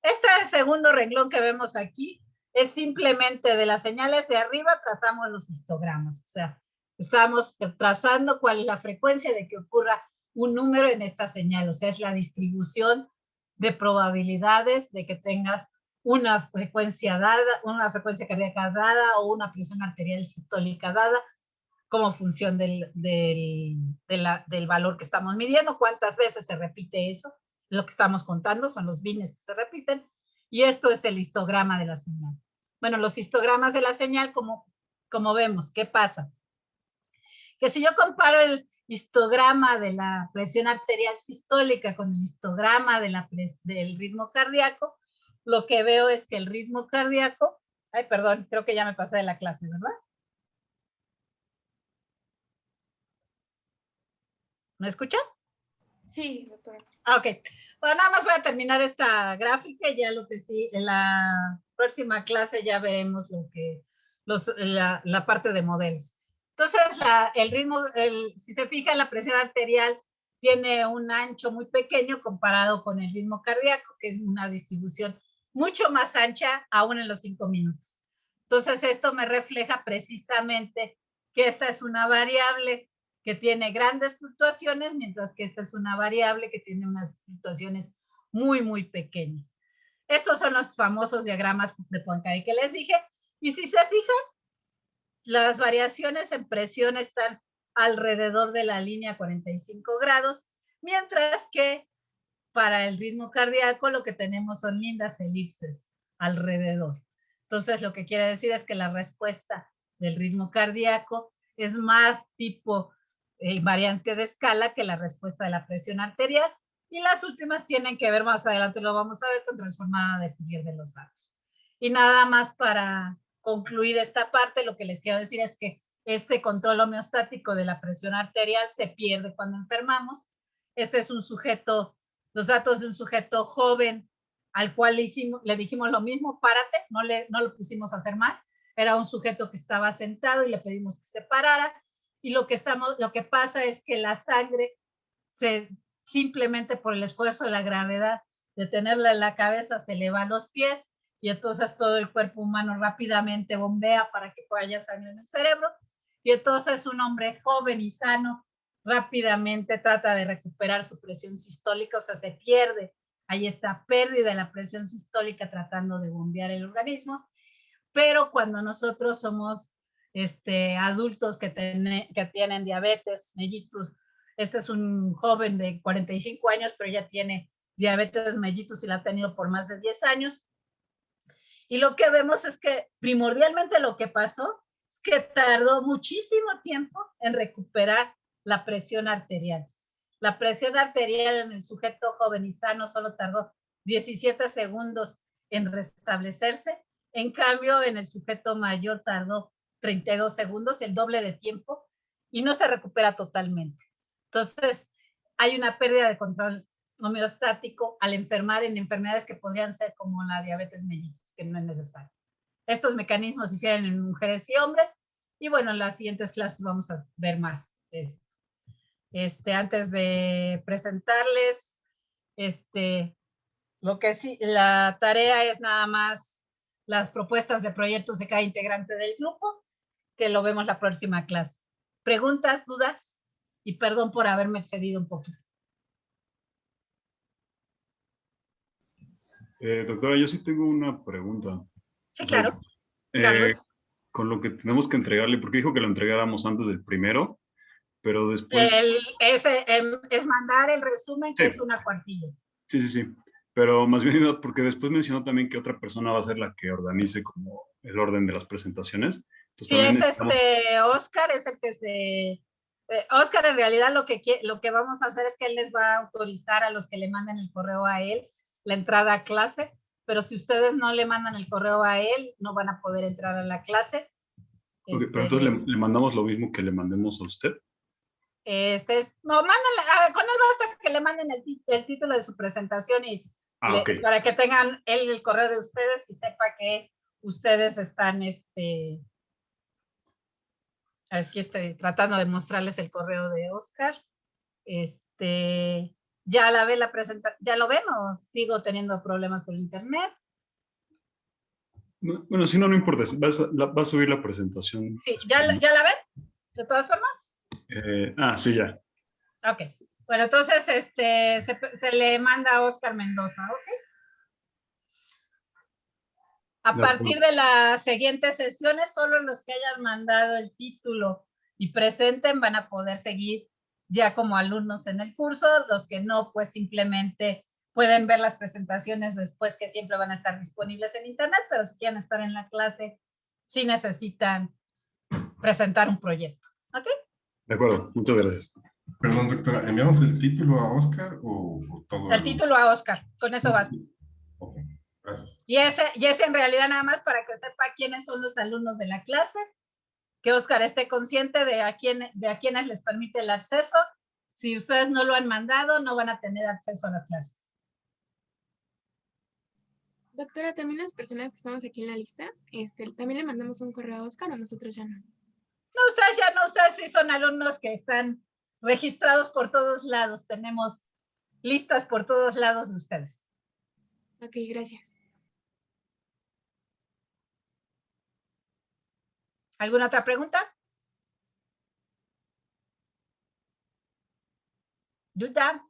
Este segundo renglón que vemos aquí es simplemente de las señales de arriba trazamos los histogramas. O sea, estamos trazando cuál es la frecuencia de que ocurra un número en esta señal. O sea, es la distribución de probabilidades de que tengas una frecuencia dada, una frecuencia cardíaca dada o una presión arterial sistólica dada como función del valor que estamos midiendo, cuántas veces se repite eso. Lo que estamos contando son los bines que se repiten, y esto es el histograma de la señal. Bueno, los histogramas de la señal, como vemos, ¿qué pasa? Que si yo comparo el histograma de la presión arterial sistólica con el histograma de del ritmo cardíaco, lo que veo es que el ritmo cardíaco, ay, perdón, creo que ya me pasé de la clase, ¿verdad? ¿Me escuchan? Sí, doctora. Ok, bueno, nada más voy a terminar esta gráfica y ya lo que sí, en la próxima clase ya veremos lo que, la parte de modelos. Entonces, el ritmo, si se fija, la presión arterial tiene un ancho muy pequeño comparado con el ritmo cardíaco, que es una distribución mucho más ancha, aún en los 5 minutos. Entonces, esto me refleja precisamente que esta es una variable que tiene grandes fluctuaciones, mientras que esta es una variable que tiene unas fluctuaciones muy, muy pequeñas. Estos son los famosos diagramas de Poincaré que les dije, y si se fijan, las variaciones en presión están alrededor de la línea 45 grados, mientras que para el ritmo cardíaco lo que tenemos son lindas elipses alrededor. Entonces, lo que quiere decir es que la respuesta del ritmo cardíaco es más tipo variante de escala que la respuesta de la presión arterial, y las últimas tienen que ver, más adelante lo vamos a ver, con transformada de Fourier de los datos. Y nada más para concluir esta parte, lo que les quiero decir es que este control homeostático de la presión arterial se pierde cuando enfermamos. Este es un sujeto, los datos de un sujeto joven al cual le dijimos lo mismo, párate, no lo pusimos a hacer más, era un sujeto que estaba sentado y le pedimos que se parara, y lo que pasa es que la sangre simplemente por el esfuerzo de la gravedad de tenerla en la cabeza se eleva a los pies, y entonces todo el cuerpo humano rápidamente bombea para que haya sangre en el cerebro, y entonces un hombre joven y sano rápidamente trata de recuperar su presión sistólica, o sea, se pierde, ahí está pérdida de la presión sistólica tratando de bombear el organismo. Pero cuando nosotros somos adultos que tienen diabetes mellitus, este es un joven de 45 años, pero ya tiene diabetes mellitus y la ha tenido por más de 10 años. Y lo que vemos es que primordialmente lo que pasó es que tardó muchísimo tiempo en recuperar la presión arterial. La presión arterial en el sujeto joven y sano solo tardó 17 segundos en restablecerse. En cambio, en el sujeto mayor tardó 32 segundos, el doble de tiempo, y no se recupera totalmente. Entonces, hay una pérdida de control homeostático al enfermar en enfermedades que podrían ser como la diabetes mellitus, que no es necesario. Estos mecanismos difieren en mujeres y hombres, y bueno, en las siguientes clases vamos a ver más de esto. Antes de presentarles, lo que sí, la tarea es nada más las propuestas de proyectos de cada integrante del grupo, que lo vemos la próxima clase. ¿Preguntas, dudas? Y perdón por haberme excedido un poquito. Doctora, yo sí tengo una pregunta. Sí, claro. Carlos. con lo que tenemos que entregarle, porque dijo que lo entregáramos antes del primero, pero después... Es mandar el resumen, que sí. es una cuartilla. Sí. Pero más bien, porque después mencionó también que otra persona va a ser la que organice como el orden de las presentaciones. Entonces, sí, es Oscar, es el que se... Oscar, en realidad lo que vamos a hacer es que él les va a autorizar a los que le manden el correo a él la entrada a clase, pero si ustedes no le mandan el correo a él, no van a poder entrar a la clase. Okay, pero entonces le mandamos lo mismo que le mandemos a usted. No, mándenle, con él basta que le manden el título de su presentación y okay. para que tengan el correo de ustedes y sepa que ustedes están, aquí estoy tratando de mostrarles el correo de Oscar. ¿Ya la ve la presentación? ¿Ya lo ven o sigo teniendo problemas con internet? Bueno, si no, no importa, va a subir la presentación. Sí, ¿ya la ven? ¿De todas formas? Sí, ya. Ok. Bueno, entonces se le manda a Oscar Mendoza, ¿ok? A partir de las siguientes sesiones, solo los que hayan mandado el título y presenten van a poder seguir ya como alumnos en el curso. Los que no, pues simplemente pueden ver las presentaciones después, que siempre van a estar disponibles en internet, pero si quieren estar en la clase, sí necesitan presentar un proyecto. ¿Ok? De acuerdo, muchas gracias. Perdón, doctora, ¿enviamos el título a Oscar o todo? El título a Oscar, con eso basta. Ok, gracias. Y ese en realidad nada más para que sepa quiénes son los alumnos de la clase, que Oscar esté consciente de a quienes les permite el acceso. Si ustedes no lo han mandado, no van a tener acceso a las clases. Doctora, también las personas que estamos aquí en la lista, ¿también le mandamos un correo a Oscar o nosotros ya no? No, ustedes ya no, ustedes sí son alumnos que están registrados por todos lados. Tenemos listas por todos lados de ustedes. Ok, gracias. ¿Alguna otra pregunta? Yuta.